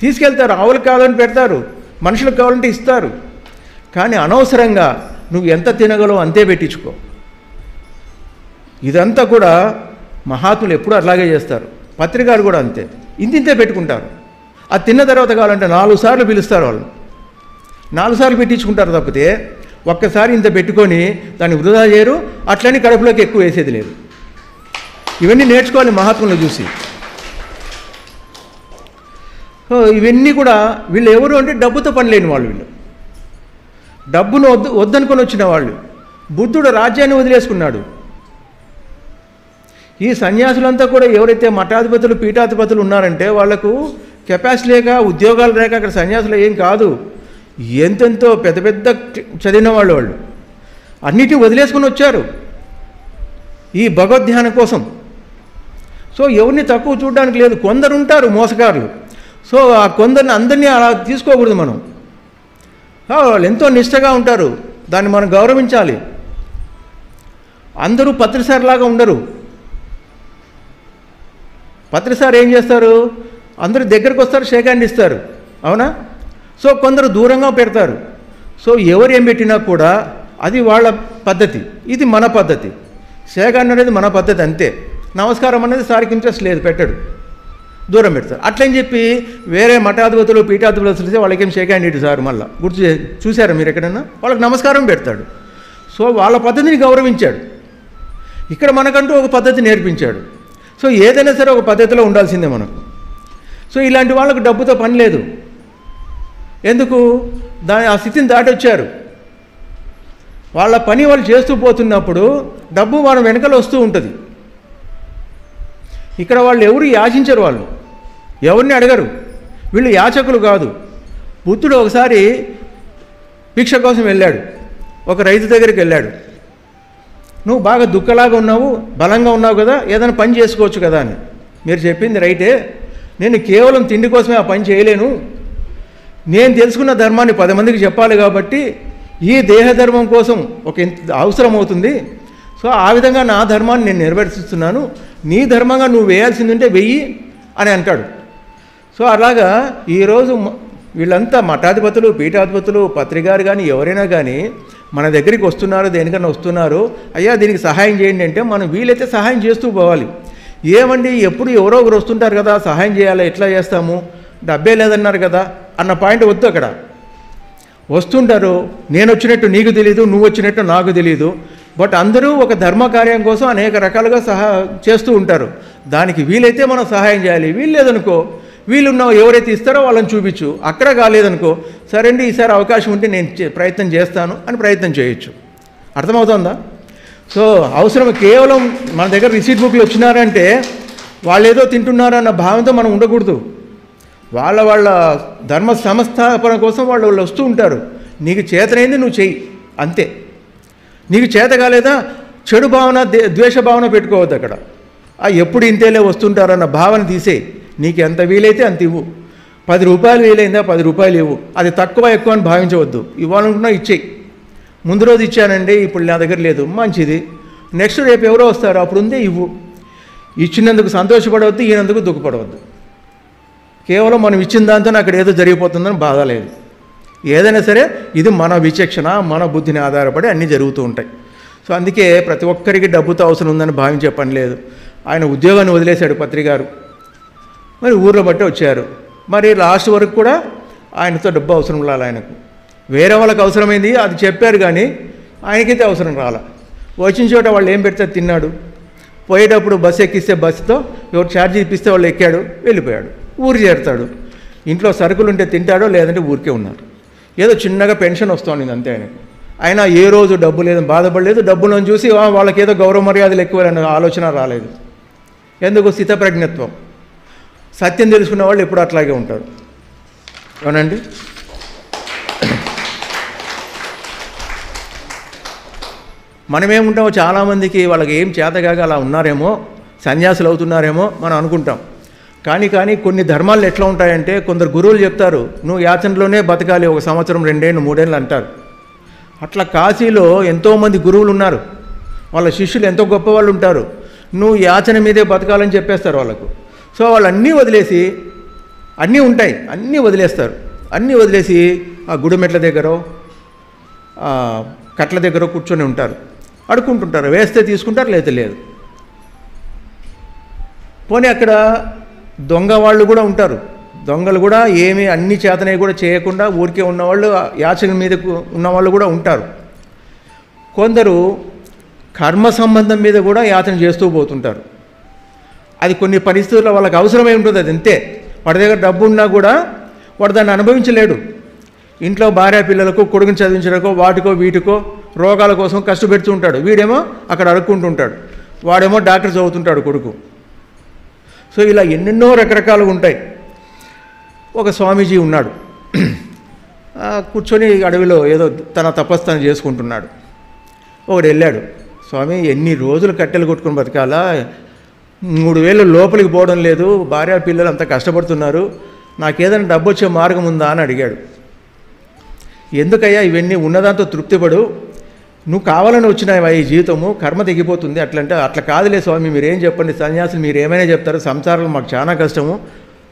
తీసుకెళ్తారు, ఆవులకు కావాలని పెడతారు, మనుషులకు కావాలంటే ఇస్తారు. కానీ అనవసరంగా నువ్వు ఎంత తినగలవు అంతే పెట్టించుకో. ఇదంతా కూడా మహాత్ములు ఎప్పుడూ అట్లాగే చేస్తారు. పత్రికారు కూడా అంతే, ఇంతే పెట్టుకుంటారు. అది తిన్న తర్వాత కావాలంటే 4 సార్లు పిలుస్తారు, వాళ్ళు 4 సార్లు పెట్టించుకుంటారు తప్పితే ఒక్కసారి ఇంత పెట్టుకొని దాన్ని వృధా చేయరు, అట్లని కడుపులోకి ఎక్కువ వేసేది లేదు. ఇవన్నీ నేర్చుకోవాలి మహాత్ములను చూసి. ఇవన్నీ కూడా వీళ్ళు ఎవరు అంటే డబ్బుతో పని లేని వాళ్ళు, వీళ్ళు డబ్బును వద్దనుకొని వచ్చిన వాళ్ళు. బుద్ధుడు రాజ్యాన్ని వదిలేసుకున్నాడు. ఈ సన్యాసులంతా కూడా ఎవరైతే మఠాధిపతులు పీఠాధిపతులు ఉన్నారంటే వాళ్లకు కెపాసిటీ లేక ఉద్యోగాలు లేక అక్కడ సన్యాసులు ఏం కాదు, ఎంతెంతో పెద్ద చదివిన వాళ్ళు అన్నిటిని వదిలేసుకొని వచ్చారు ఈ భగవద్ధ్యానం కోసం. సో ఎవరిని తక్కువ చూడడానికి లేదు. కొందరు ఉంటారు మోసగారులు. సో ఆ కొందరిని అందరినీ అలా తీసుకోకూడదు మనం. వాళ్ళు ఎంతో నిష్టగా ఉంటారు, దాన్ని మనం గౌరవించాలి. అందరూ పత్రిసారిలాగా ఉండరు. పత్రిసారి ఏం చేస్తారు, అందరూ దగ్గరకు వస్తారు, షేక్ హ్యాండ్ ఇస్తారు, అవునా? సో కొందరు దూరంగా పెడతారు. సో ఎవరు ఏం పెట్టినా కూడా అది వాళ్ళ పద్ధతి, ఇది మన పద్ధతి. షేక్ హ్యాండ్ అనేది మన పద్ధతి అంతే. నమస్కారం అనేది సారికి ఇంట్రెస్ట్ లేదు, పెట్టడు. దూరం పెడతారు. అట్లని చెప్పి వేరే మఠాధిపతులు పీఠాధిపతులు వస్తే వాళ్ళకేం షేక్ హ్యాండ్ ఇటు సార్ మళ్ళీ చూసారా మీరు ఎక్కడన్నా, వాళ్ళకి నమస్కారం పెడతాడు. సో వాళ్ళ పద్ధతిని గౌరవించాడు. ఇక్కడ మనకంటూ ఒక పద్ధతి నేర్పించాడు. సో ఏదైనా సరే ఒక పద్ధతిలో ఉండాల్సిందే మనకు. సో ఇలాంటి వాళ్ళకు డబ్బుతో పని లేదు. ఎందుకు? ఆ స్థితిని దాటి వచ్చారు. వాళ్ళ పని వాళ్ళు చేస్తూ పోతున్నప్పుడు డబ్బు వాళ్ళ వెనకాల వస్తూ ఉంటుంది. ఇక్కడ వాళ్ళు ఎవరు యాచించరు, వాళ్ళు ఎవరిని అడగరు, వీళ్ళు యాచకులు కాదు. బుద్ధుడు ఒకసారి భిక్ష కోసం వెళ్ళాడు, ఒక రైతు దగ్గరికి వెళ్ళాడు. నువ్వు బాగా దుఃఖలాగా ఉన్నావు, బలంగా ఉన్నావు కదా, ఏదైనా పని చేసుకోవచ్చు కదా అని. మీరు చెప్పింది రైటే, నేను కేవలం తిండి కోసమే ఆ పని చేయలేను, నేను తెలుసుకున్న ధర్మాన్ని 10 మందికి చెప్పాలి కాబట్టి ఈ దేహధర్మం కోసం ఒక అవసరం అవుతుంది. సో ఆ విధంగా నా ధర్మాన్ని నేను నెరవేర్చుతున్నాను, నీ ధర్మంగా నువ్వు వేయాల్సింది ఉంటే వెయ్యి అని అంటాడు. సో అలాగా ఈరోజు వీళ్ళంతా మఠాధిపతులు పీఠాధిపతులు పత్రికారు కానీ ఎవరైనా కానీ మన దగ్గరికి వస్తున్నారు, దేనికన్నా వస్తున్నారు, అయ్యా దీనికి సహాయం చేయండి అంటే మనం వీలైతే సహాయం చేస్తూ పోవాలి. ఏమండి ఎప్పుడు ఎవరో ఒకరు వస్తుంటారు కదా, సహాయం చేయాలి, ఎట్లా చేస్తాము, డబ్బే లేదన్నారు కదా అన్న పాయింట్ వద్దు. అక్కడ వస్తుంటారు, నేను వచ్చినట్టు నీకు తెలియదు, నువ్వు వచ్చినట్టు నాకు తెలియదు, బట్ అందరూ ఒక ధర్మకార్యం కోసం అనేక రకాలుగా చేస్తూ ఉంటారు. దానికి వీలైతే మనం సహాయం చేయాలి. వీల్లేదనుకో, వీళ్ళున్న ఎవరైతే ఇస్తారో వాళ్ళని చూపించు. అక్కడ కాలేదనుకో, సరే అండి ఈసారి అవకాశం ఉంటే నేను ప్రయత్నం చేస్తాను అని ప్రయత్నం చేయొచ్చు. అర్థమవుతుందా? సో అవసరం కేవలం మన దగ్గర రిసీట్ బుక్లు వచ్చినారంటే వాళ్ళు ఏదో తింటున్నారన్న భావంతో మనం ఉండకూడదు. వాళ్ళ ధర్మ సంస్థాపన కోసం వాళ్ళు వస్తూ ఉంటారు. నీకు చేతనైంది నువ్వు చెయ్యి అంతే. నీకు చేత కాలేదా చెడు భావన ద్వేష భావన పెట్టుకోవద్దు. అక్కడ ఎప్పుడు ఇంతేలే వస్తుంటారన్న భావన తీసే. నీకు ఎంత వీలైతే అంత ఇవ్వు. 10 రూపాయలు వీలైందా 10 రూపాయలు ఇవ్వు. అది తక్కువ ఎక్కువ అని భావించవద్దు. ఇవ్వాలనుకున్నా ఇచ్చేయి. ముందు రోజు ఇచ్చానండి, ఇప్పుడు నా దగ్గర లేదు, మంచిది, నెక్స్ట్ రేపు ఎవరో వస్తారు, అప్పుడు ఉందే ఇవ్వు. ఇచ్చినందుకు సంతోషపడవద్దు, ఈయనందుకు దుఃఖపడవద్దు. కేవలం మనం ఇచ్చిన దాంతో అక్కడ ఏదో జరిగిపోతుందని బాధ లేదు. ఏదైనా సరే ఇది మన విచక్షణ, మన బుద్ధిని ఆధారపడి అన్నీ జరుగుతూ ఉంటాయి. సో అందుకే ప్రతి ఒక్కరికి డబ్బుతో అవసరం ఉందని భావించే పని లేదు. ఆయన ఉద్యోగాన్ని వదిలేశాడు పత్రికారు, మరి ఊర్లో బట్టి వచ్చారు. మరి లాస్ట్ వరకు కూడా ఆయనతో డబ్బు అవసరం రాలి. ఆయనకు వేరే వాళ్ళకి అవసరమైంది అది చెప్పారు, కానీ ఆయనకైతే అవసరం రాల. వచ్చిన చోట వాళ్ళు ఏం పెడితే తిన్నాడు. పోయేటప్పుడు బస్సు ఎక్కిస్తే బస్సుతో, ఎవరు ఛార్జీ ఇప్పిస్తే వాళ్ళు ఎక్కాడు, వెళ్ళిపోయాడు, ఊరు చేరుతాడు. ఇంట్లో సరుకులు ఉంటే తింటాడో, లేదంటే ఊరికే ఉన్నారు. ఏదో చిన్నగా పెన్షన్ వస్తుంది అంతే ఆయనకు. అయినా ఏ రోజు డబ్బు లేదని బాధపడలేదు. డబ్బులను చూసి వాళ్ళకి ఏదో గౌరవ మర్యాదలు ఎక్కువనే ఆలోచన రాలేదు. ఎందుకు? స్థితప్రజ్ఞత్వం. సత్యం తెలుసుకున్న వాళ్ళు ఎప్పుడు అట్లాగే ఉంటారు. అవునండి. మనమేముంటామో చాలామందికి వాళ్ళకి ఏం చేతగాక అలా ఉన్నారేమో, సన్యాసులు అవుతున్నారేమో మనం అనుకుంటాం. కానీ కొన్ని ధర్మాలు ఎట్లా ఉంటాయంటే, కొందరు గురువులు చెప్తారు నువ్వు యాచనలోనే బతకాలి 1 సంవత్సరం 2 ఏళ్ళు 3 ఏళ్ళు అంటారు. అట్లా కాశీలో ఎంతోమంది గురువులు ఉన్నారు, వాళ్ళ శిష్యులు ఎంతో గొప్పవాళ్ళు ఉంటారు. నువ్వు యాచన మీదే బతకాలని చెప్పేస్తారు వాళ్ళకు. సో వాళ్ళు అన్నీ వదిలేసి, అన్నీ ఉంటాయి అన్నీ వదిలేస్తారు. అన్నీ వదిలేసి ఆ గుడిమెట్ల దగ్గర కట్ల దగ్గర కూర్చొని ఉంటారు, అడుక్కుంటుంటారు. వేస్తే తీసుకుంటారు, లేతే లేదు. పోనీ అక్కడ దొంగ వాళ్ళు కూడా ఉంటారు. దొంగలు కూడా ఏమీ అన్ని చేతనే కూడా చేయకుండా ఊరికే ఉన్నవాళ్ళు, యాచన మీద ఉన్నవాళ్ళు కూడా ఉంటారు. కొందరు కర్మ సంబంధం మీద కూడా యాచన చేస్తూ పోతుంటారు. అది కొన్ని పరిస్థితుల్లో వాళ్ళకి అవసరమై ఉంటుంది. అది అంతే. వాడి దగ్గర డబ్బు ఉన్నా కూడా వాడు దాన్ని అనుభవించలేడు. ఇంట్లో భార్య పిల్లలకు, కొడుకుని చదివించడానికో, వాటికో వీటికో రోగాల కోసం కష్టపెడుతూ ఉంటాడు. వీడేమో అక్కడ అడుక్కుంటుంటాడు, వాడేమో డాక్టర్ చదువుతుంటాడు కొడుకు. సో ఇలా ఎన్నెన్నో రకరకాలుగా ఉంటాయి. ఒక స్వామీజీ ఉన్నాడు, కూర్చొని అడవిలో ఏదో తన తపస్సు చేసుకుంటున్నాడు. ఒకడు వెళ్ళాడు, స్వామి ఎన్ని రోజులు కట్టెలు కొట్టుకుని బతకాలా, 3000 లోపలికి పోవడం లేదు, భార్య పిల్లలు అంతా కష్టపడుతున్నారు, నాకేదైనా డబ్బు వచ్చే మార్గం ఉందా అని అడిగాడు. ఎందుకయ్యా ఇవన్నీ, ఉన్నదాంతో తృప్తిపడు, నువ్వు కావాలని వచ్చినావా ఈ జీవితము, కర్మ తెగిపోతుంది. అట్లంటే అట్లా కాదులే స్వామి, మీరేం చెప్పండి, సన్యాసులు మీరు ఏమైనా చెప్తారు, సంసారం మాకు చాలా కష్టము,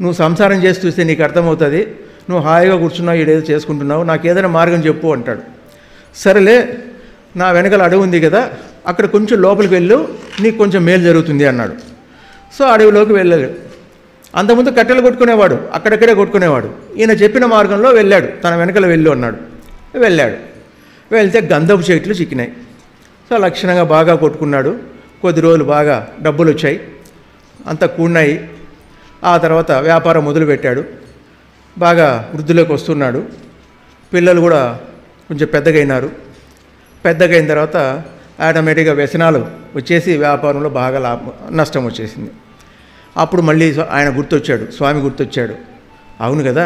నువ్వు సంసారం చేసి చూస్తే నీకు అర్థమవుతుంది, నువ్వు హాయిగా కూర్చున్నావు, ఈడేదో చేసుకుంటున్నావు, నాకు ఏదైనా మార్గం చెప్పు అంటాడు. సరేలే, నా వెనకాల అడవి ఉంది కదా, అక్కడ కొంచెం లోపలికి వెళ్ళు, నీకు కొంచెం మేలు జరుగుతుంది అన్నాడు. సో అడవిలోకి వెళ్ళాడు. అంతకుముందు కట్టెలు కొట్టుకునేవాడు, అక్కడక్కడే కొట్టుకునేవాడు. ఈయన చెప్పిన మార్గంలో వెళ్ళాడు, తన వెనకల వెళ్ళు అన్నాడు. వెళ్ళాడు. వెళ్తే గంధపు చెట్లు చిక్కినాయి. సో లక్షణంగా బాగా కొట్టుకున్నాడు. కొద్ది రోజులు బాగా డబ్బులు వచ్చాయి, అంతా కూడినాయి. ఆ తర్వాత వ్యాపారం మొదలుపెట్టాడు. బాగా వృద్ధిలోకి వస్తున్నాడు. పిల్లలు కూడా కొంచెం పెద్దగైనారు. పెద్దగైన తర్వాత ఆటోమేటిక్గా వ్యసనాలు వచ్చేసి వ్యాపారంలో బాగా నష్టం వచ్చేసింది. అప్పుడు మళ్ళీ ఆయన గుర్తొచ్చాడు, స్వామి గుర్తొచ్చాడు. అవును కదా,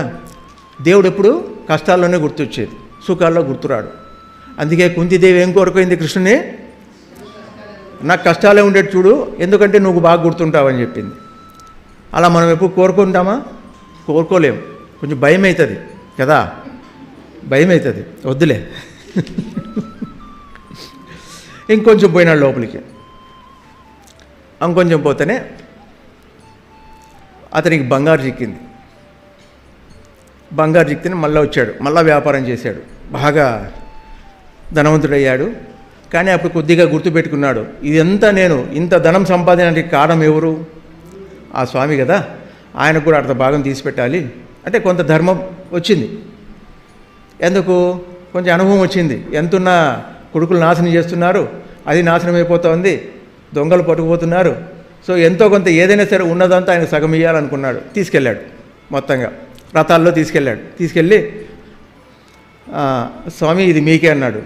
దేవుడు ఎప్పుడు కష్టాల్లోనే గుర్తొచ్చేది, సుఖాల్లో గుర్తురాడు. అందుకే కుంతిదేవి ఏం కోరుకుంది కృష్ణుని, నాకు కష్టాలే ఉండేది చూడు, ఎందుకంటే నువ్వు బాగా గుర్తుంటావని చెప్పింది. అలా మనం ఎప్పుడు కోరుకుంటామా? కోరుకోలేము. కొంచెం భయం అవుతుంది కదా, భయం అవుతుంది, వద్దులే. ఇంకొంచెం పోయినాడు లోపలికి. ఇంకొంచెం పోతేనే అతనికి బంగారు చిక్కింది. బంగారు చిక్కితే మళ్ళీ వచ్చాడు, మళ్ళీ వ్యాపారం చేశాడు, బాగా ధనవంతుడయ్యాడు. కానీ అప్పుడు కొద్దిగా గుర్తుపెట్టుకున్నాడు, ఇదంతా నేను ఇంత ధనం సంపాదించడానికి కారణం ఎవరు? ఆ స్వామి కదా, ఆయనకు కూడా అర్ధ భాగం తీసిపెట్టాలి అంటే కొంత ధర్మం వచ్చింది. ఎందుకు? కొంచెం అనుభవం వచ్చింది. ఎంతున్నా కొడుకులు నాశనం చేస్తున్నారు, అది నాశనం అయిపోతుంది, దొంగలు పట్టుకుపోతున్నారు. సో ఎంతో కొంత ఏదైనా సరే ఉన్నదంతా ఆయన సగం ఇవ్వాలనుకున్నాడు. తీసుకెళ్ళాడు, మొత్తంగా రథాల్లో తీసుకెళ్ళాడు. తీసుకెళ్ళి స్వామి ఇది మీకే అన్నాడు.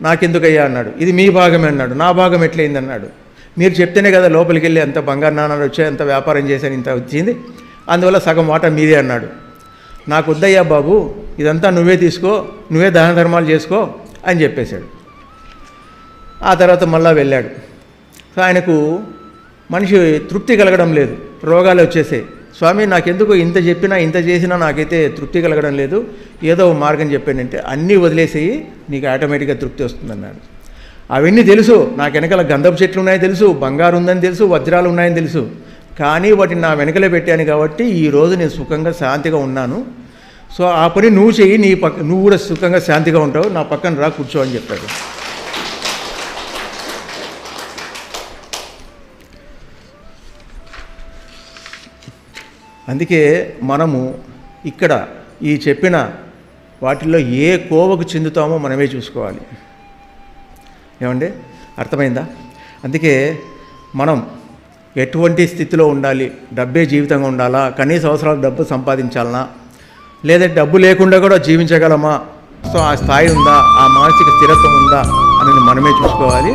నాకెందుకయ్యా అన్నాడు. ఇది మీ భాగమే అన్నాడు. నా భాగం ఎట్లయింది అన్నాడు. మీరు చెప్తేనే కదా లోపలికి వెళ్ళి అంత బంగారు నాణాలు వచ్చాయి, అంత వ్యాపారం చేశాను, ఇంత వచ్చింది, అందువల్ల సగం వాటా మీదే అన్నాడు. నాకు వద్దయ్యా బాబు, ఇదంతా నువ్వే తీసుకో, నువ్వే దాన ధర్మాలు చేసుకో అని చెప్పేశాడు. ఆ తర్వాత మళ్ళా వెళ్ళాడు. సో ఆయనకు మనిషి తృప్తి కలగడం లేదు, రోగాలు వచ్చేసాయి. స్వామి నాకెందుకు ఇంత చెప్పినా ఇంత చేసినా నాకైతే తృప్తి కలగడం లేదు, ఏదో మార్గం చెప్పానంటే అన్నీ వదిలేసేయి, నీకు ఆటోమేటిక్గా తృప్తి వస్తుందన్నాడు. అవన్నీ తెలుసు, నాకు వెనకాల గంధపు చెట్లు ఉన్నాయని తెలుసు, బంగారు ఉందని తెలుసు, వజ్రాలు ఉన్నాయని తెలుసు, కానీ వాటిని నా వెనకలే పెట్టాను కాబట్టి ఈరోజు నేను సుఖంగా శాంతిగా ఉన్నాను. సో ఆ పని నువ్వు చెయ్యి, నువ్వు కూడా సుఖంగా శాంతిగా ఉంటావు, నా పక్కన రా కూర్చో అని చెప్పాడు. అందుకే మనము ఇక్కడ ఈ చెప్పిన వాటిల్లో ఏ కోవకు చెందుతామో మనమే చూసుకోవాలి. ఏమండి, అర్థమైందా? అందుకే మనం ఎటువంటి స్థితిలో ఉండాలి, డబ్బే జీవితంగా ఉండాలా, కనీస అవసరాలు డబ్బు సంపాదించాలనా, లేదా డబ్బు లేకుండా కూడా జీవించగలమా, సో ఆ స్థాయి ఉందా, ఆ మానసిక స్థిరత్వం ఉందా అనేది మనమే చూసుకోవాలి.